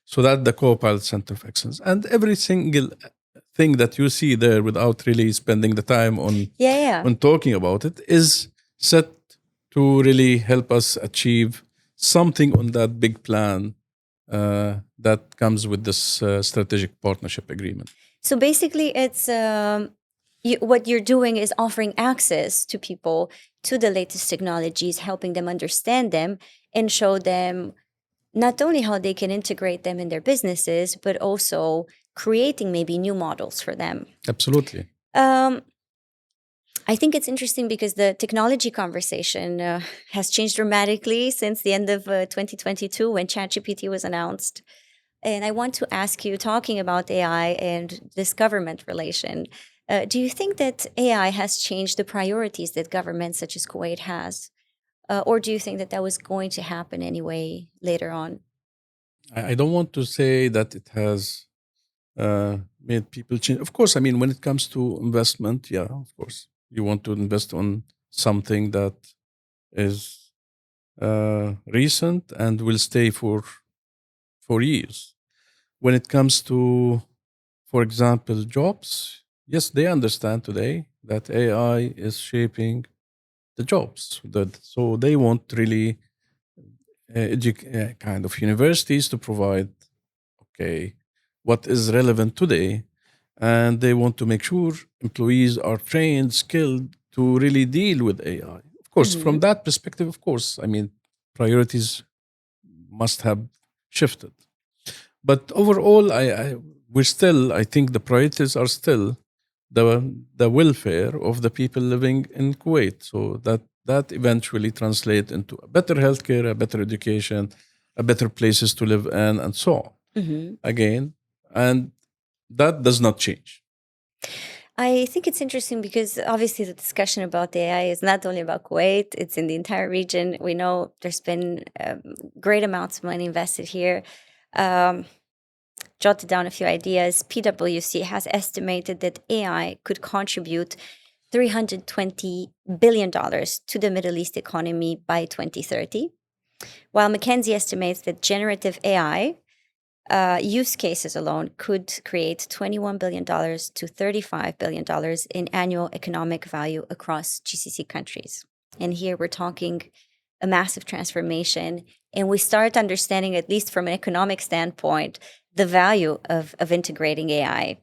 So that's the Copilot Center of Excellence. And every single thing that you see there, without really spending the time on talking about it, is set to really help us achieve something on that big plan that comes with this strategic partnership agreement. So basically, it's what you're doing is offering access to people to the latest technologies, helping them understand them and show them not only how they can integrate them in their businesses, but also creating maybe new models for them. Absolutely. I think it's interesting because the technology conversation has changed dramatically since the end of 2022 when ChatGPT was announced. And I want to ask you, talking about AI and this government relation, do you think that AI has changed the priorities that governments such as Kuwait has? Or do you think that that was going to happen anyway later on? I don't want to say that it has made people change. Of course, I mean, when it comes to investment, yeah, of course, you want to invest on something that is recent and will stay for years. When it comes to, for example, jobs, yes, they understand today that AI is shaping the jobs. So they want really kind of universities to provide, okay, what is relevant today, and they want to make sure employees are trained, skilled to really deal with AI. Of course, from that perspective, of course, I mean, priorities must have shifted. But overall, we're still, I think the priorities are still the welfare of the people living in Kuwait. So that eventually translate into a better healthcare, a better education, a better places to live in, and so on. Again, and that does not change. I think it's interesting because obviously the discussion about the AI is not only about Kuwait, it's in the entire region. We know there's been great amounts of money invested here. Jotted down a few ideas. PwC has estimated that AI could contribute $320 billion to the Middle East economy by 2030, while McKinsey estimates that generative AI use cases alone could create $21 billion to $35 billion in annual economic value across GCC countries. And here we're talking a massive transformation. And we start understanding, at least from an economic standpoint, the value of integrating AI.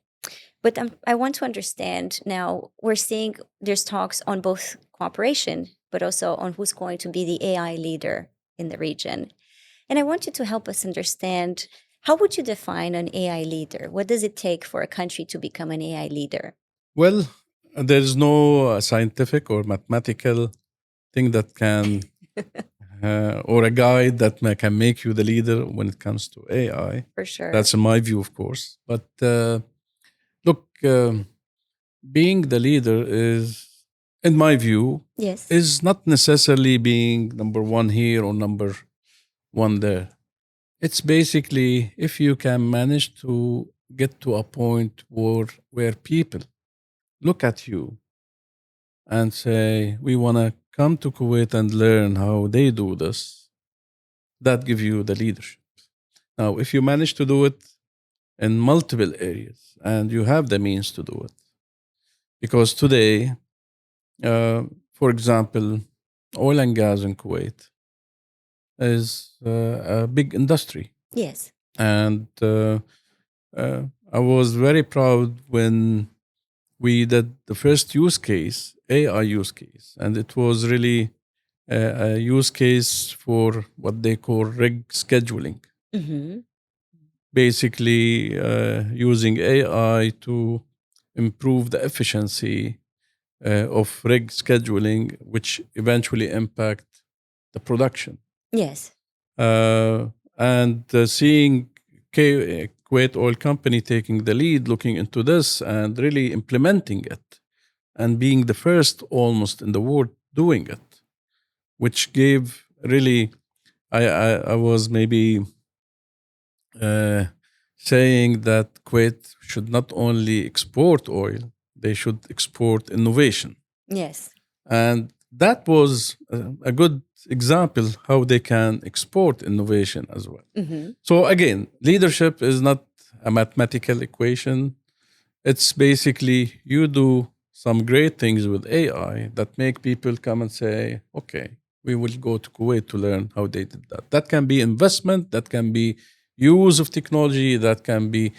But I want to understand now, we're seeing there's talks on both cooperation, but also on who's going to be the AI leader in the region. And I want you to help us understand, how would you define an AI leader? What does it take for a country to become an AI leader? Well, there's no scientific or mathematical thing that can, or a guide that can make you the leader when it comes to AI. For sure. That's in my view, of course. But look, being the leader is, in my view, Yes. is not necessarily being number one here or number one there. It's basically if you can manage to get to a point where people look at you and say, we want to come to Kuwait and learn how they do this, that give you the leadership. Now, if you manage to do it in multiple areas and you have the means to do it, because today, for example, oil and gas in Kuwait is a big industry. Yes. And I was very proud when we did the first use case, AI use case, and it was really a use case for what they call rig scheduling. Mm-hmm. Basically, using AI to improve the efficiency of rig scheduling, which eventually impact the production. Yes. And seeing Kuwait Oil Company taking the lead, looking into this and really implementing it, and being the first almost in the world doing it, which gave really, I was maybe uh, saying that Kuwait should not only export oil, they should export innovation. Yes. And that was a good example how they can export innovation as well. Mm-hmm. So again, leadership is not a mathematical equation. It's basically you do some great things with AI that make people come and say, okay, we will go to Kuwait to learn how they did that. That can be investment, that can be use of technology, that can be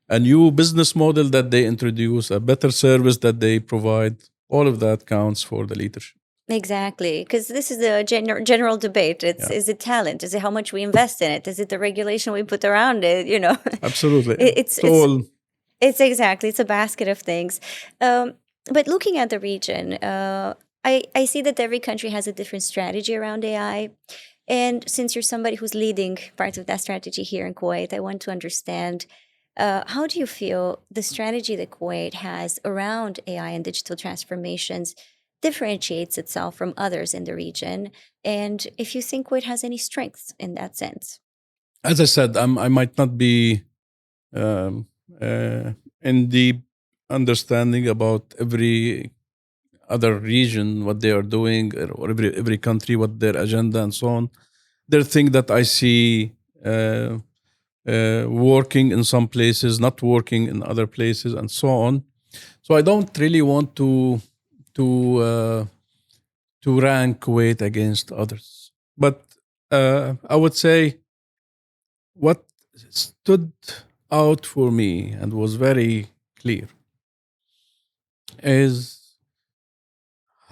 a new business model that they introduce, a better service that they provide. All of that counts for the leadership. Exactly, because this is a general debate. It's Yeah. Is it talent? Is it how much we invest in it? Is it the regulation we put around it? Absolutely. It's all. it's exactly, it's a basket of things. But looking at the region, I see that every country has a different strategy around AI. And since you're somebody who's leading part of that strategy here in Kuwait, I want to understand, how do you feel the strategy that Kuwait has around AI and digital transformations differentiates itself from others in the region? And if you think Kuwait has any strengths in that sense? As I said, I might not be um, in deep understanding about every other region, what they are doing, or every country, what their agenda and so on. There are things that I see working in some places, not working in other places, and so on. So I don't really want to uh, to rank Kuwait against others, but I would say what stood out for me and was very clear is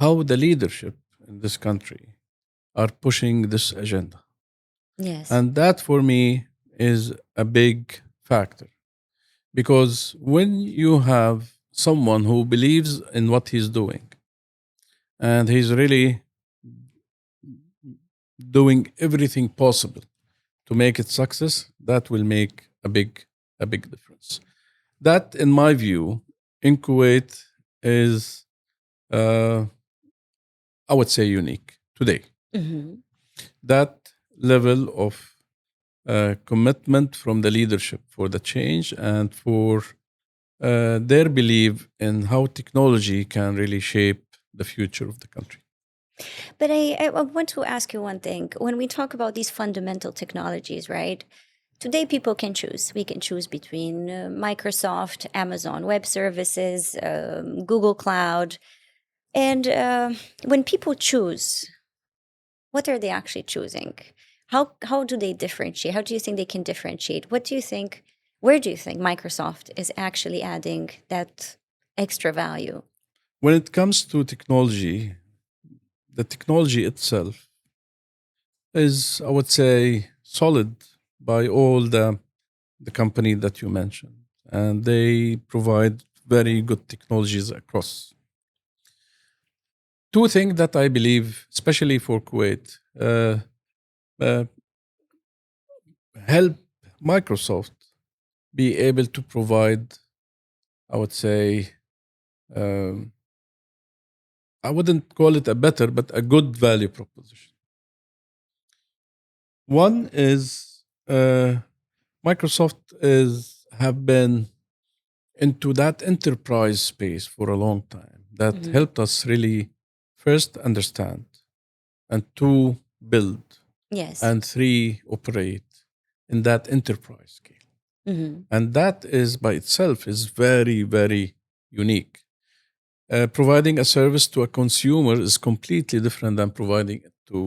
how the leadership in this country are pushing this agenda. Yes. And that for me is a big factor because when you have someone who believes in what he's doing and he's really doing everything possible to make it success, that will make a big difference. That, in my view, in Kuwait is, uh, I would say, unique today. Mm-hmm. That level of commitment from the leadership for the change and for their belief in how technology can really shape the future of the country. But I want to ask you one thing. When we talk about these fundamental technologies, right? Today, people can choose. We can choose between Microsoft, Amazon Web Services, Google Cloud. And when people choose, what are they actually choosing? How do they differentiate? How do you think they can differentiate? What do you think? Where do you think Microsoft is actually adding that extra value? When it comes to technology, the technology itself is, I would say, solid by all the company that you mentioned, and they provide very good technologies across. Two things that I believe, especially for Kuwait, uh, help Microsoft be able to provide, I would say, um, I wouldn't call it a better, but a good value proposition. One is Microsoft is have been into that enterprise space for a long time. That Mhm. helped us really first understand, and two, build, Yes. and three, operate in that enterprise scale. Mhm. And that is by itself is very, very unique. Providing a service to a consumer is completely different than providing it to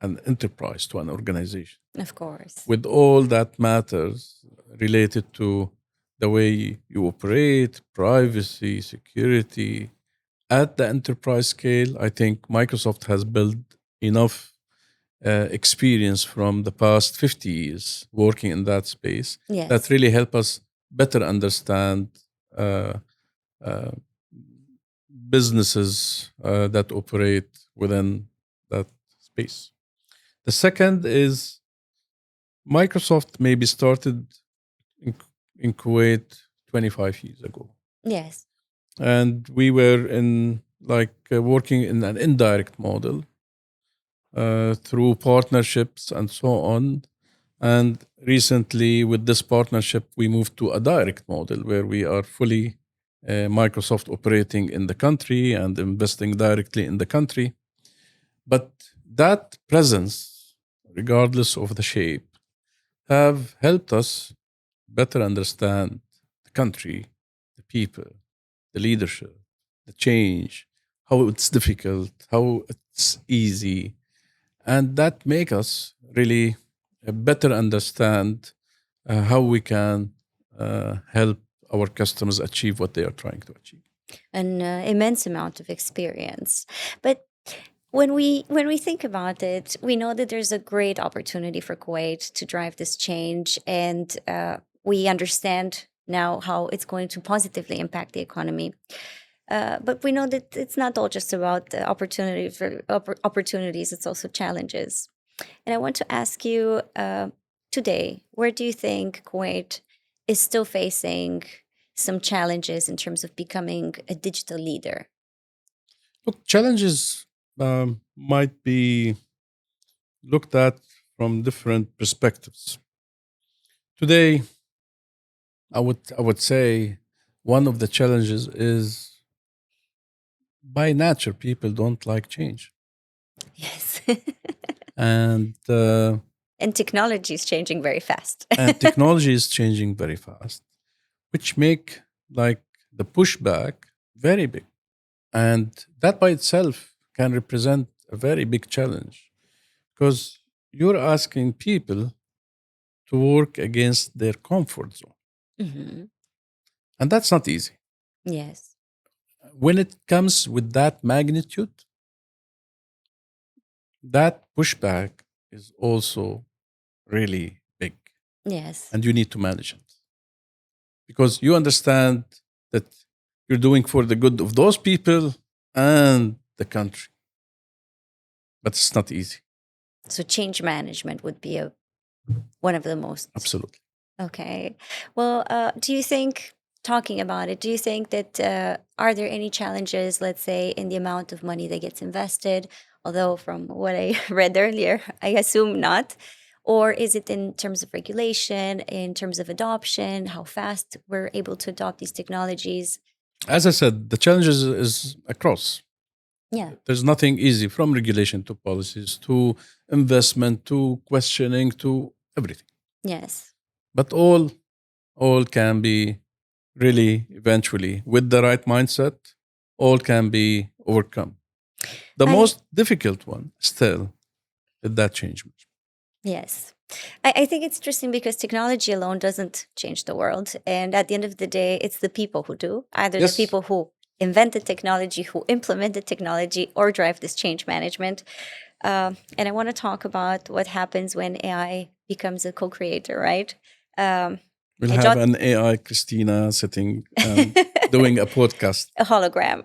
an enterprise, to an organization, Of course. with all that matters related to the way you operate, privacy, security. At the enterprise scale, I think Microsoft has built enough experience from the past 50 years working in that space that Yes. really help us better understand uh, uh, businesses that operate within that space. The second is Microsoft maybe started in, in Kuwait 25 years ago. Yes. And we were in working in an indirect model through partnerships and so on. And recently, with this partnership, we moved to a direct model where we are fully Microsoft operating in the country and investing directly in the country. But that presence, regardless of the shape, have helped us better understand the country, the people, the leadership, the change, how it's difficult, how it's easy, and that make us really better understand how we can help our customers achieve what they are trying to achieve. An immense amount of experience. But when we think about it, we know that there's a great opportunity for Kuwait to drive this change, and we understand now how it's going to positively impact the economy. But we know that it's not all just about the opportunities; it's also challenges. And I want to ask you today, where do you think Kuwait is still facing some challenges in terms of becoming a digital leader? Look, challenges might be looked at from different perspectives. Today, I would say one of the challenges is by nature people don't like change, Yes. and And technology is changing very fast. and technology is changing very fast, which make like the pushback very big, and that by itself can represent a very big challenge because you're asking people to work against their comfort zone, Hmm. and that's not easy. Yes. When it comes with that magnitude, that pushback is also really big, Yes. and you need to manage it because you understand that you're doing for the good of those people and the country, but it's not easy. So change management would be one of the most. Absolutely. Okay. Well, do you think, talking about it, do you think that are there any challenges, let's say, in the amount of money that gets invested? Although, from what I read earlier, I assume not. Or is it in terms of regulation, in terms of adoption, how fast we're able to adopt these technologies? As I said, the challenges is across. Yeah. There's nothing easy from regulation to policies to investment to questioning to everything. Yes. But all can be really eventually with the right mindset, all can be overcome. The I most difficult one still is that change. Yes. I think it's interesting because technology alone doesn't change the world. And at the end of the day, it's the people who do, either the Yes, people who invented technology, who implemented technology, or drive this change management. And I want to talk about what happens when AI becomes a co-creator, right? We'll I have jot an AI Cristina sitting and doing a podcast. a hologram.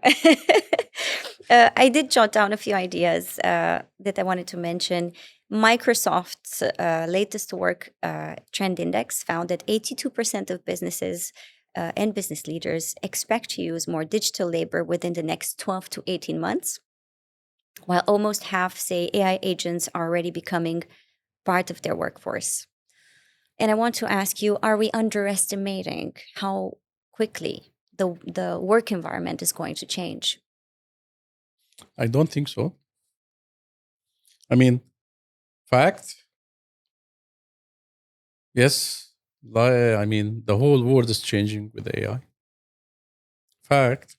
I did jot down a few ideas that I wanted to mention. Microsoft's latest work trend index found that 82% of businesses and business leaders expect to use more digital labor within the next 12 to 18 months, while almost half say AI agents are already becoming part of their workforce. And I want to ask you, are we underestimating how quickly the work environment is going to change? I don't think so. I mean, fact, yes. I mean, the whole world is changing with AI. Fact,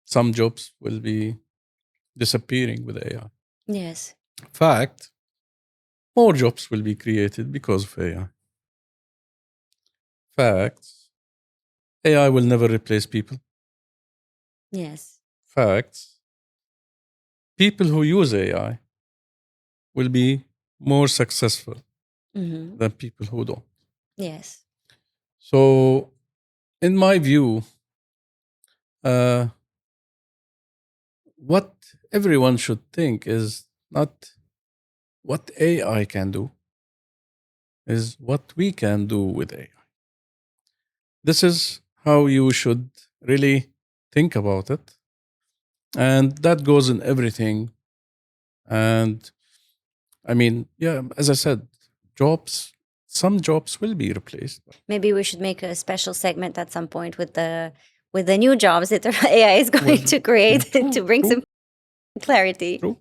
some jobs will be disappearing with AI. Yes. Fact, more jobs will be created because of AI. Fact, AI will never replace people. Yes. Fact, people who use AI will be more successful Hmm. than people who don't. Yes. So, in my view, uh, what everyone should think is not what AI can do, is what we can do with AI. This is how you should really think about it. And that goes in everything. And I mean, yeah, as I said, some jobs will be replaced. Maybe we should make a special segment at some point with the new jobs that the AI is going Well, to create true, to bring true, some clarity. true.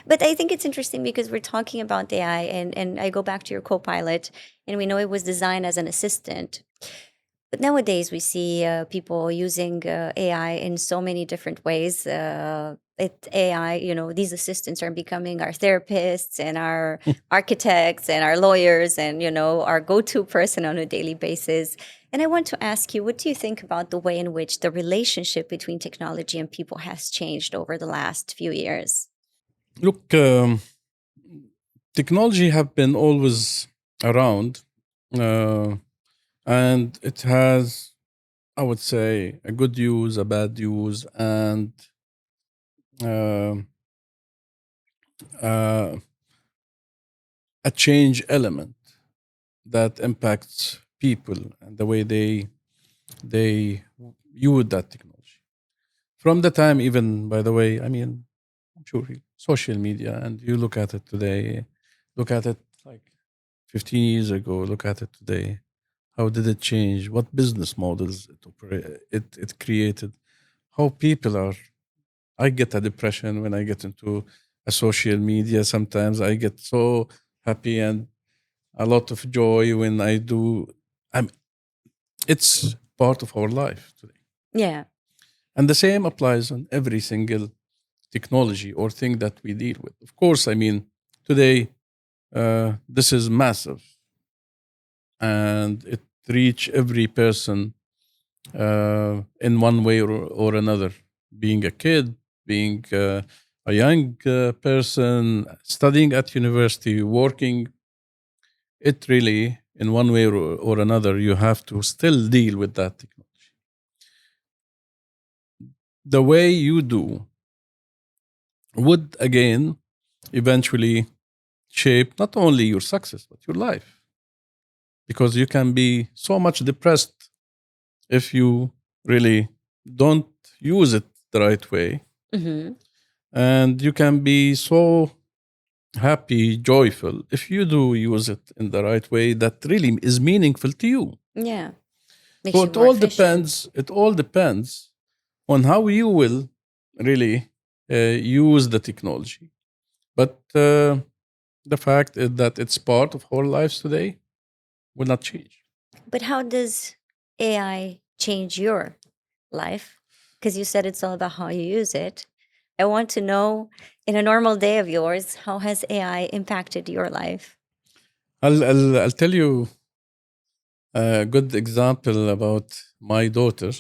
But I think it's interesting because we're talking about AI, and I go back to your Copilot, and we know it was designed as an assistant. But nowadays, we see people using AI in so many different ways. AI, these assistants are becoming our therapists and our architects and our lawyers and, our go to person on a daily basis. And I want to ask you, what do you think about the way in which the relationship between technology and people has changed over the last few years? Look, technology have been always around, uh, and it has, I would say, a good use, a bad use, and uh, uh, a change element that impacts people and the way they use that technology. From the time, even by the way, I mean, I'm sure social media, and you look at it today, look at it like 15 years ago, look at it today. How did it change? What business models it created? How people are. I get a depression when I get into a social media. Sometimes I get so happy and a lot of joy when I do. I'm, it's part of our life today. Yeah. And the same applies on every single technology or thing that we deal with. Of course, I mean, today, this is massive and it reach every person in one way or another. Being a kid, being a young person, studying at university, working, it really, in one way or another, you have to still deal with that technology. The way you do would again eventually shape not only your success but your life, because you can be so much depressed if you really don't use it the right way, Hmm. and you can be so happy, joyful if you do use it in the right way that really is meaningful to you. Yeah. So Makes you more efficient. it all depends on how you will really use the technology. But the fact is that it's part of our lives today will not change. But how does AI change your life? Because you said it's all about how you use it. I want to know, in a normal day of yours, how has AI impacted your life? I'll tell you a good example about my daughter.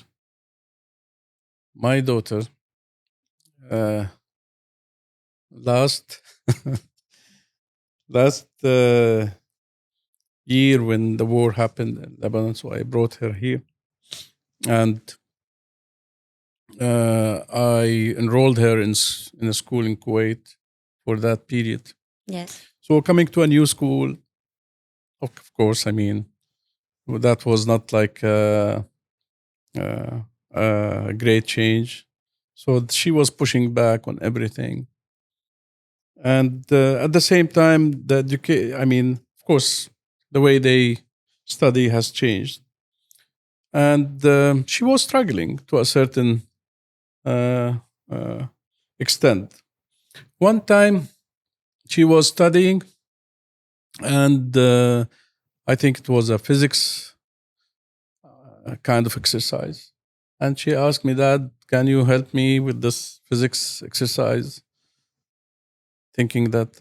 my daughter uh, last last year when the war happened in Lebanon. So I brought her here, and I enrolled her in a school in Kuwait for that period. Yes. So coming to a new school, of course, I mean, that was not like a great change. So she was pushing back on everything. And at the same time, I mean, of course, the way they study has changed. And she was struggling to a certain uh, uh, extent. One time she was studying, and I think it was a physics kind of exercise. And she asked me, Dad, can you help me with this physics exercise? Thinking that,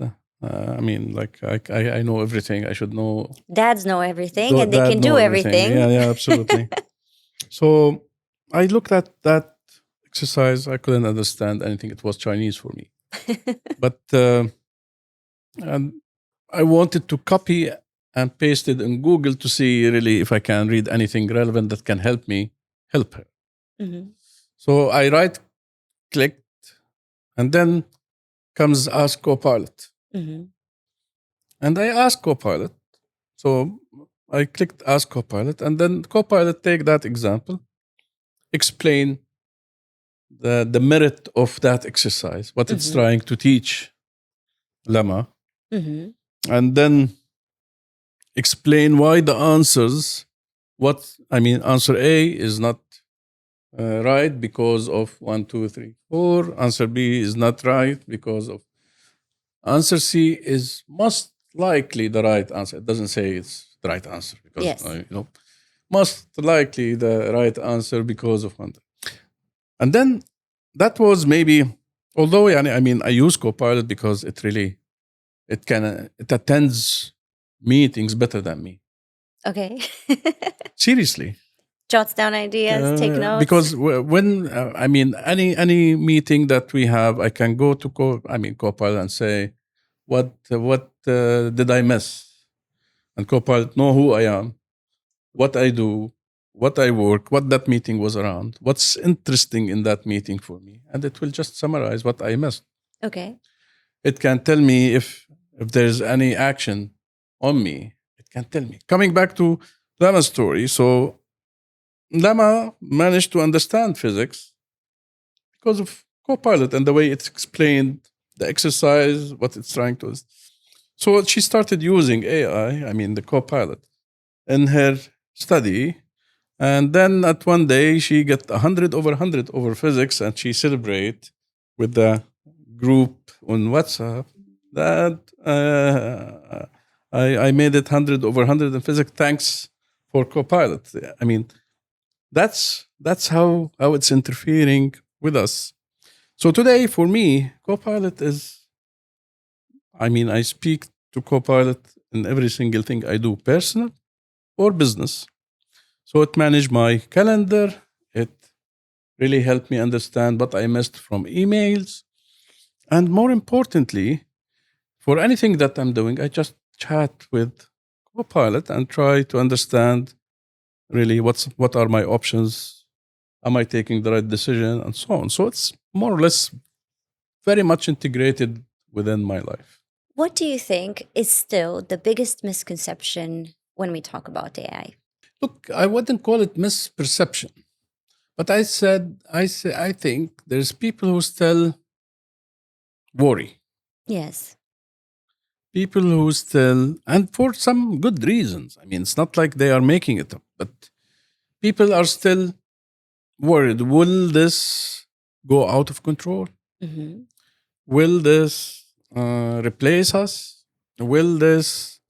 I mean, like I know everything. I should know. Dads know everything and they Dad can know do everything. everything. Yeah, absolutely. So I looked at that exercise. I couldn't understand anything. It was Chinese for me. But and I wanted to copy and paste it in Google to see really if I can read anything relevant that can help me help her. Mhm. So I right clicked, and then comes Ask Copilot. Mhm. And I asked Copilot. So I clicked Ask Copilot, and then Copilot take that example, explain the merit of that exercise, what it's Mhm. trying to teach Lama, Mhm. and then explain why the answers, answer A is not right because of 1, 2, 3, 4. Answer B is not right because of. Answer C is most likely the right answer. It doesn't say it's the right answer because Yes. most likely the right answer because of one. And then that was maybe, although I mean I use Copilot because it attends meetings better than me. Okay. Seriously. Jots down ideas, take notes. Because when I mean any meeting that we have, I can go to Copilot and say, what did I miss? And Copilot know who I am, what I do, what I work, what that meeting was around, what's interesting in that meeting for me, and it will just summarize what I missed. Okay. It can tell me if there's any action on me. It can tell me. Coming back to Lama's story, so Lama managed to understand physics because of Copilot and the way it's explained the exercise, what it's trying to. So she started using AI, I mean the Copilot, in her study. And then at one day she get 100 over physics, and she celebrate with the group on WhatsApp that I made it 100 over 100 in physics thanks for Copilot. I mean, that's how it's interfering with us. So today, for me, Copilot is. I mean, I speak to Copilot in every single thing I do, personal or business. So it managed my calendar. It really helped me understand what I missed from emails. And more importantly, for anything that I'm doing, I just chat with Copilot and try to understand really what are my options. Am I taking the right decision, and so on. So it's more or less very much integrated within my life. What do you think is still the biggest misconception when we talk about AI? Look, I wouldn't call it misperception, but I think there's people who still worry. Yes. People who still, and for some good reasons. I mean, it's not like they are making it up, but people are still worried. Will this go out of control? Mm-hmm. Will this replace us? Will this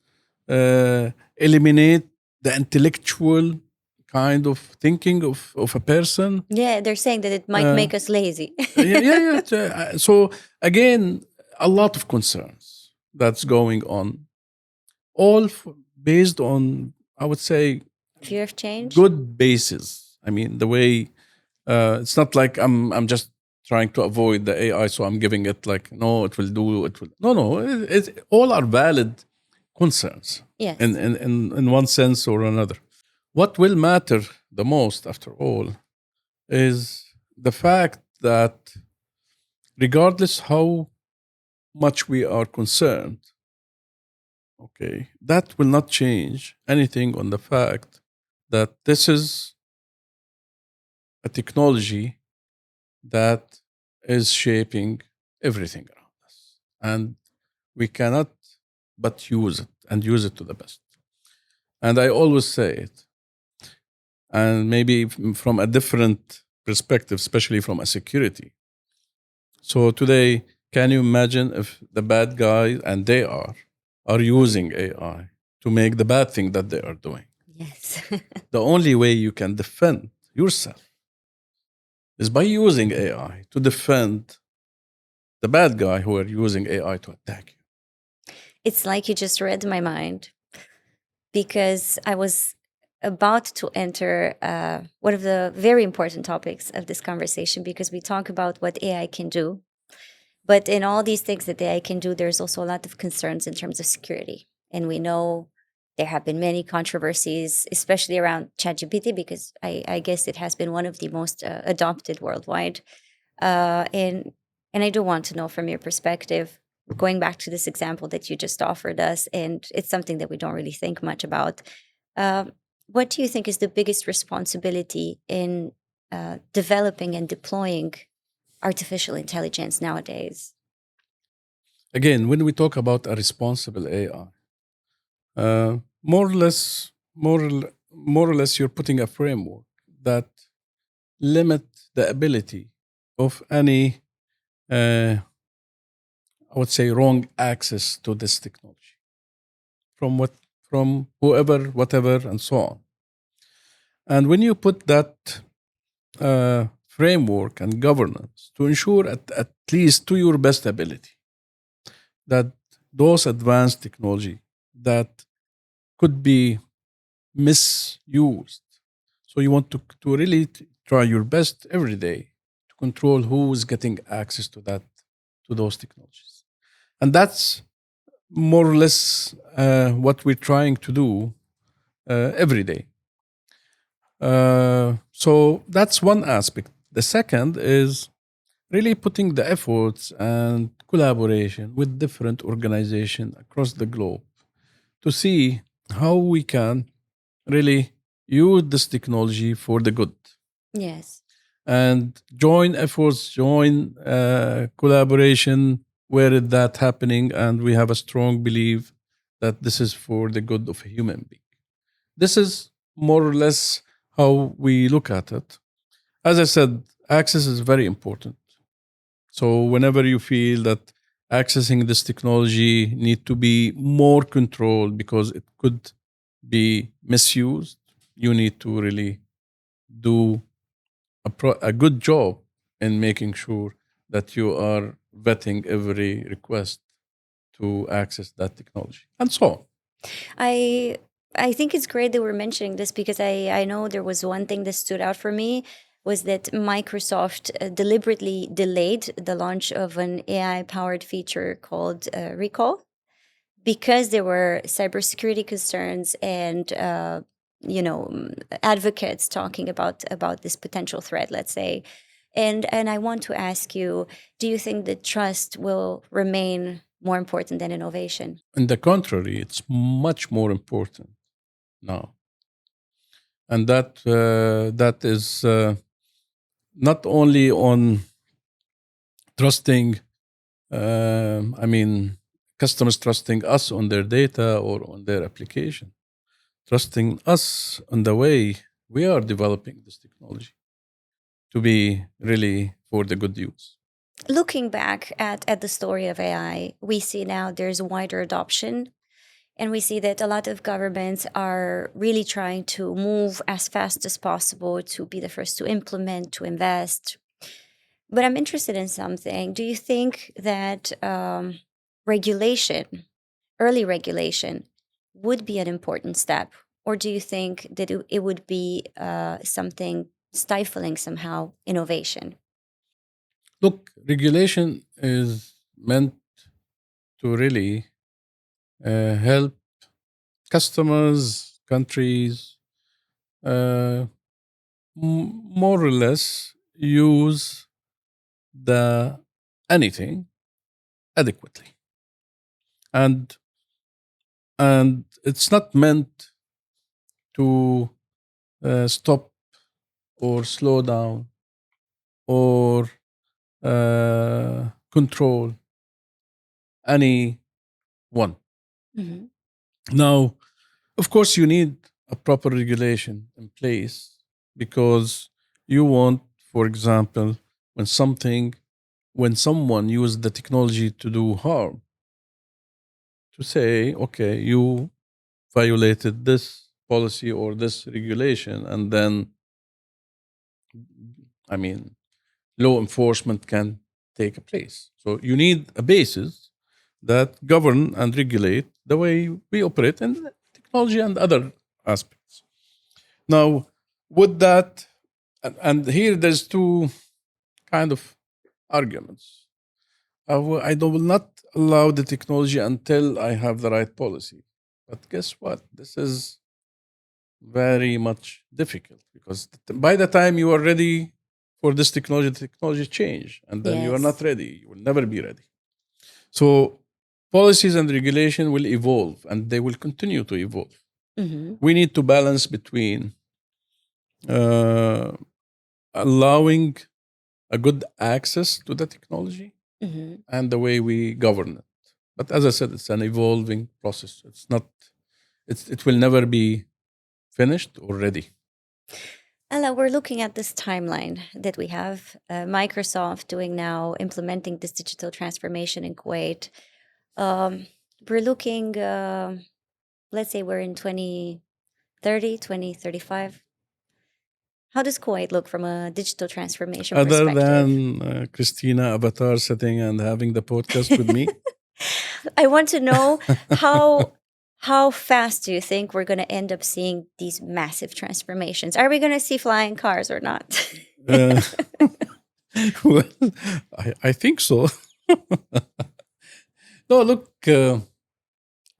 eliminate the intellectual kind of thinking of a person? Yeah, they're saying that it might Uh, make us lazy. yeah. So again, a lot of concerns that's going on, all based on, I would say, Fear of change? good basis. I mean, the way It's not like I'm just trying to avoid the AI, so I'm giving it like no, it will do it will no. All are valid concerns Yes. in one sense or another. What will matter the most, after all, is the fact that regardless how much we are concerned, okay, that will not change anything on the fact that this is a technology that is shaping everything around us. And we cannot but use it and use it to the best. And I always say it, and maybe from a different perspective, especially from a security. So today, can you imagine if the bad guys, and they are using AI to make the bad thing that they are doing? Yes. The only way you can defend yourself is by using AI to defend the bad guy who are using AI to attack you. It's like you just read my mind, because I was about to enter one of the very important topics of this conversation, because we talk about what AI can do. But in all these things that AI can do, there's also a lot of concerns in terms of security. And we know there have been many controversies, especially around ChatGPT, because I guess it has been one of the most adopted worldwide. Uh, and and I do want to know from your perspective, going back to this example that you just offered us, and it's something that we don't really think much about. Uh, what do you think is the biggest responsibility in developing and deploying artificial intelligence nowadays? Again, when we talk about a responsible AI, more or less, more or less, you're putting a framework that limit the ability of any, I would say, wrong access to this technology from from whoever, whatever, and so on. And when you put that framework and governance to ensure at least to your best ability that those advanced technology that could be misused. So you want to really try your best every day to control who is getting access to those technologies. And that's more or less what we're trying to do every day. So that's one aspect. The second is really putting the efforts and collaboration with different organizations across the globe to see how we can really use this technology for the good Yes. and join efforts, join collaboration where is that happening, and we have a strong belief that this is for the good of a human being. This is more or less how we look at it. As I said, access is very important. So whenever you feel that accessing this technology need to be more controlled because it could be misused, you need to really do a good job in making sure that you are vetting every request to access that technology and so on. I I think it's great that we're mentioning this, because I know there was one thing that stood out for me, was that Microsoft deliberately delayed the launch of an AI powered feature called Recall, because there were cybersecurity concerns and advocates talking about this potential threat, let's say. And I want to ask you, do you think that trust will remain more important than innovation? On the contrary, it's much more important now, and that is not only on trusting. I mean, customers trusting us on their data or on their application, trusting us on the way we are developing this technology to be really for the good use. Looking back at the story of AI, we see now there's wider adoption. And we see that a lot of governments are really trying to move as fast as possible to be the first to implement, to invest. But I'm interested in something. Do you think that regulation, early regulation, would be an important step? Or do you think that it would be something stifling somehow innovation? Look, regulation is meant to really help customers, countries, uh, more or less use the anything adequately, and it's not meant to stop or slow down or control anyone. Mm-hmm. Now, of course, you need a proper regulation in place because you want, for example, when something, when someone uses the technology to do harm, to say, okay, you violated this policy or this regulation, and then, I mean, law enforcement can take a place. So you need a basis that govern and regulate the way we operate in technology and other aspects. Now, would that, and here there's two kind of arguments. Will not allow the technology until I have the right policy. But guess what? This is very much difficult because by the time you are ready for this technology, the technology change, and then you are not Yes. ready. You will never be ready. So policies and regulation will evolve, and they will continue to evolve. Mm-hmm. We need to balance between uh, allowing a good access to the technology Mm-hmm. and the way we govern it. But as I said, it's an evolving process. It's not. It will never be finished or ready. Ella, we're looking at this timeline that we have. Microsoft doing now, implementing this digital transformation in Kuwait. Um, we're looking, let's say we're in 2030, 2035. How does Kuwait look from a digital transformation Other perspective? than Cristina avatar sitting and having the podcast with me, I want to know how how fast do you think we're going to end up seeing these massive transformations? Are we going to see flying cars or not? uh, well, I think so. No, look,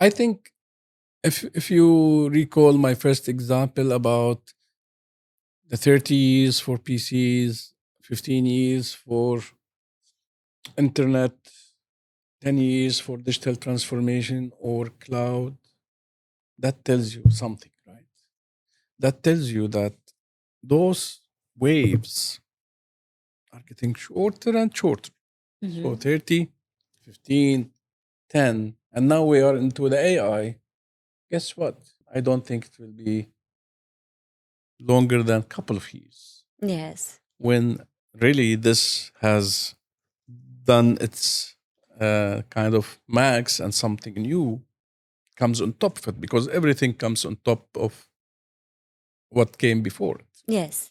I think if you recall my first example about the 30 years for PCs, 15 years for internet, 10 years for digital transformation or cloud, that tells you something, right? That tells you that those waves are getting shorter and shorter. So Mhm. 30, 15, 10, and now we are into the AI. Guess what? I don't think it will be longer than a couple of years Yes. when really this has done its kind of max and something new comes on top of it because everything comes on top of what came before it. Yes.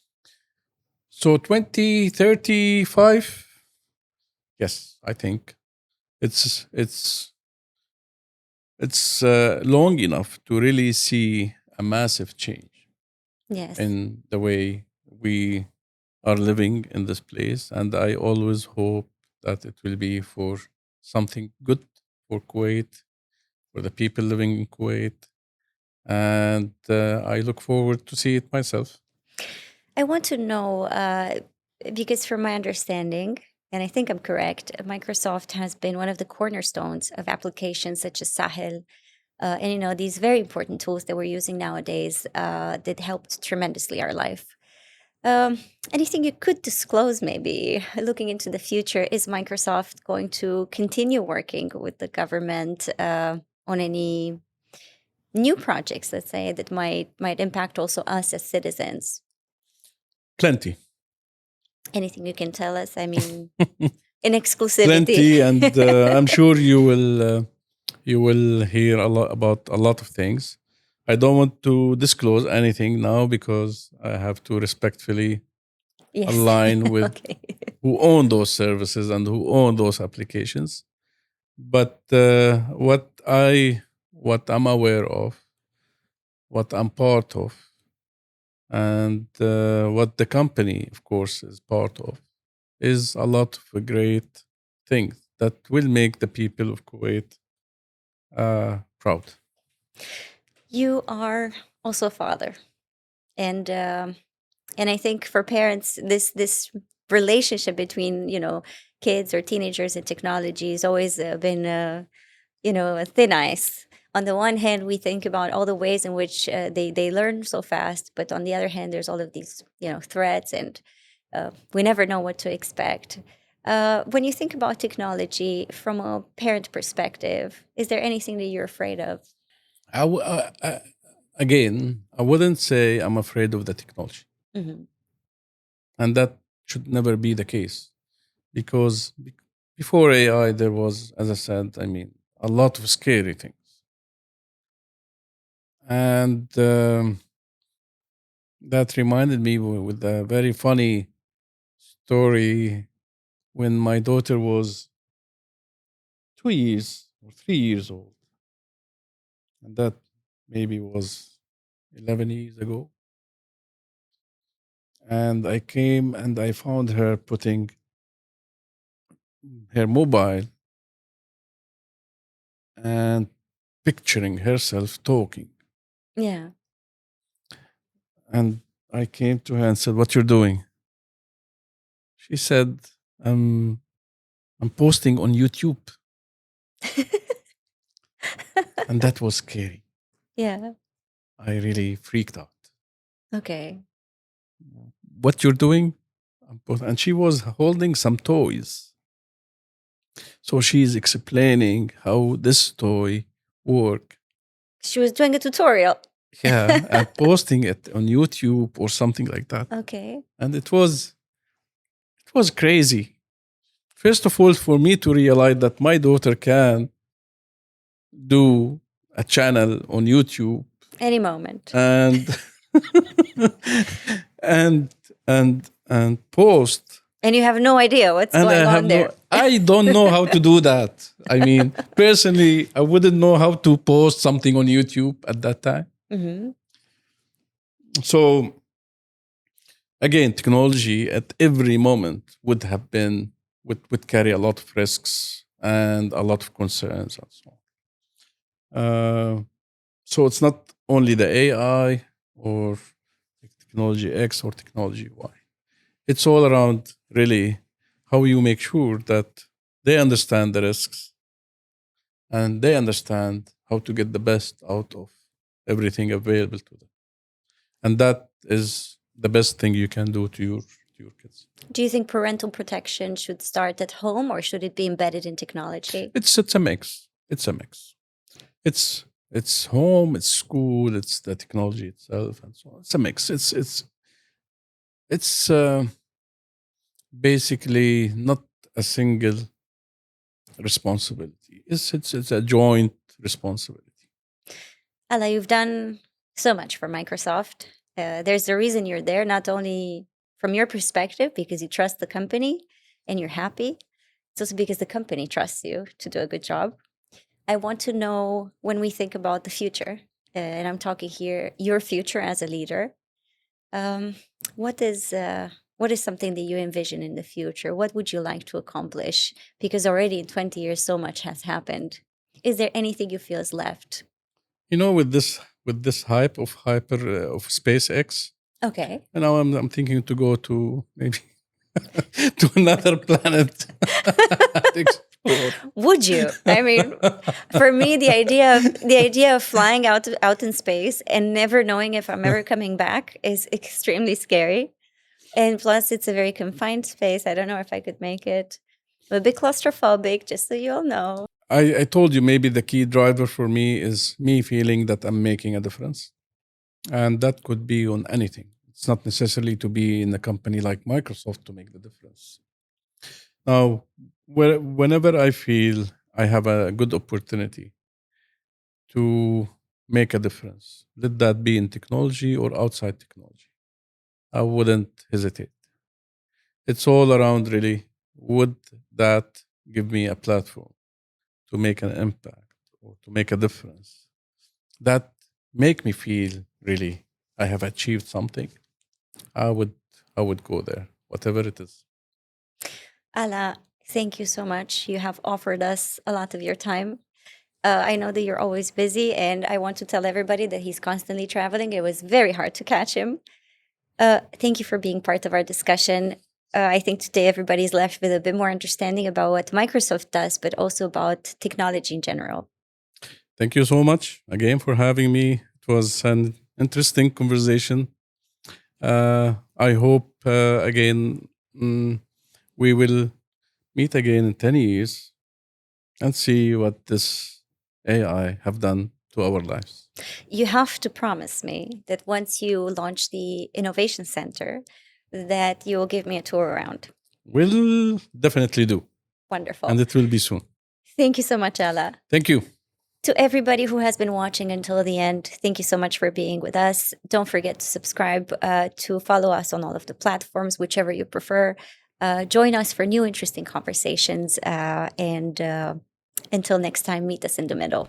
So 2035, yes, I think it's it's it's long enough to really see a massive change Yes. in the way we are living in this place, and I always hope that it will be for something good for Kuwait, for the people living in Kuwait, and I look forward to see it myself. I want to know because, from my understanding, and I think I'm correct, Microsoft has been one of the cornerstones of applications such as Sahel. And these very important tools that we're using nowadays that helped tremendously our life. Um, Anything you could disclose, maybe looking into the future? Is Microsoft going to continue working with the government on any new projects, let's say, that might impact also us as citizens? Plenty. Anything you can tell us? I mean, in exclusivity. Plenty, and I'm sure you will hear a lot about a lot of things. I don't want to disclose anything now because I have to respectfully Yes. align with Okay. who own those services and who own those applications. But what I'm aware of, what I'm part of, And what the company, of course, is part of is a lot of great things that will make the people of Kuwait proud. You are also a father, and I think for parents, this relationship between kids or teenagers and technology has always been a thin ice. On the one hand, we think about all the ways in which they learn so fast, but on the other hand, there's all of these threats, and we never know what to expect. When you think about technology from a parent perspective, is there anything that you're afraid of? Again, I wouldn't say I'm afraid of the technology, Hmm. and that should never be the case because before AI, there was, as I said, I mean, a lot of scary things. And that reminded me with a very funny story when my daughter was 2 years or 3 years old. And that maybe was 11 years ago. And I came and I found her putting her mobile and picturing herself talking. Yeah. And I came to her and said, "What you're doing?" She said, "I'm I'm posting on YouTube." And that was scary. Yeah. I really freaked out. Okay. "What you're doing?" And she was holding some toys. So she's explaining how this toy work. She was doing a tutorial. Yeah, and posting it on YouTube or something like that. Okay. And it was crazy. First of all, for me to realize that my daughter can do a channel on YouTube Any moment. and and and post. And you have no idea what's And going on there. I don't know how to do that. I mean, personally, I wouldn't know how to post something on YouTube at that time. Hmm. So again, technology at every moment would carry a lot of risks and a lot of concerns and so on. So it's not only the AI or technology X or technology Y. It's all around really how you make sure that they understand the risks and they understand how to get the best out of everything available to them. And that is the best thing you can do to your kids. Do you think parental protection should start at home or should it be embedded in technology? It's a mix. It's a mix. It's home, it's school, it's the technology itself, and so on. It's a mix. It's basically not a single responsibility. It's a joint responsibility. Ella, you've done so much for Microsoft. There's a reason you're there, not only from your perspective, because you trust the company and you're happy. It's also because the company trusts you to do a good job. I want to know when we think about the future, and I'm talking here your future as a leader. Um, what is something that you envision in the future? What would you like to accomplish? Because already in 20 years, so much has happened. Is there anything you feel is left? With this hype of of SpaceX, Okay. and now I'm thinking to go to maybe to another planet to explore. Would you? I mean, for me, the idea of flying out in space and never knowing if I'm ever coming back is extremely scary. And plus, it's a very confined space. I don't know if I could make it. I'm a bit claustrophobic, just so you all know. I told you maybe the key driver for me is me feeling that I'm making a difference. And that could be on anything. It's not necessarily to be in a company like Microsoft to make the difference. Now, whenever I feel I have a good opportunity to make a difference, let that be in technology or outside technology, I wouldn't hesitate. It's all around really, would that give me a platform to make an impact or to make a difference? That make me feel really I have achieved something, I would I would go there, whatever it is. Ala, thank you so much. You have offered us a lot of your time. I know that you're always busy, and I want to tell everybody that he's constantly traveling. It was very hard to catch him. Thank you for being part of our discussion. I think today everybody's left with a bit more understanding about what Microsoft does, but also about technology in general. Thank you so much again for having me. It was an interesting conversation. I hope again we will meet again in 10 years and see what this AI have done to our lives. You have to promise me that once you launch the Innovation Center, that you will give me a tour around. We'll definitely do. Wonderful. And it will be soon. Thank you so much, Ala. Thank you. To everybody who has been watching until the end, thank you so much for being with us. Don't forget to subscribe, to follow us on all of the platforms, whichever you prefer. Join us for new interesting conversations. And until next time, meet us in the middle.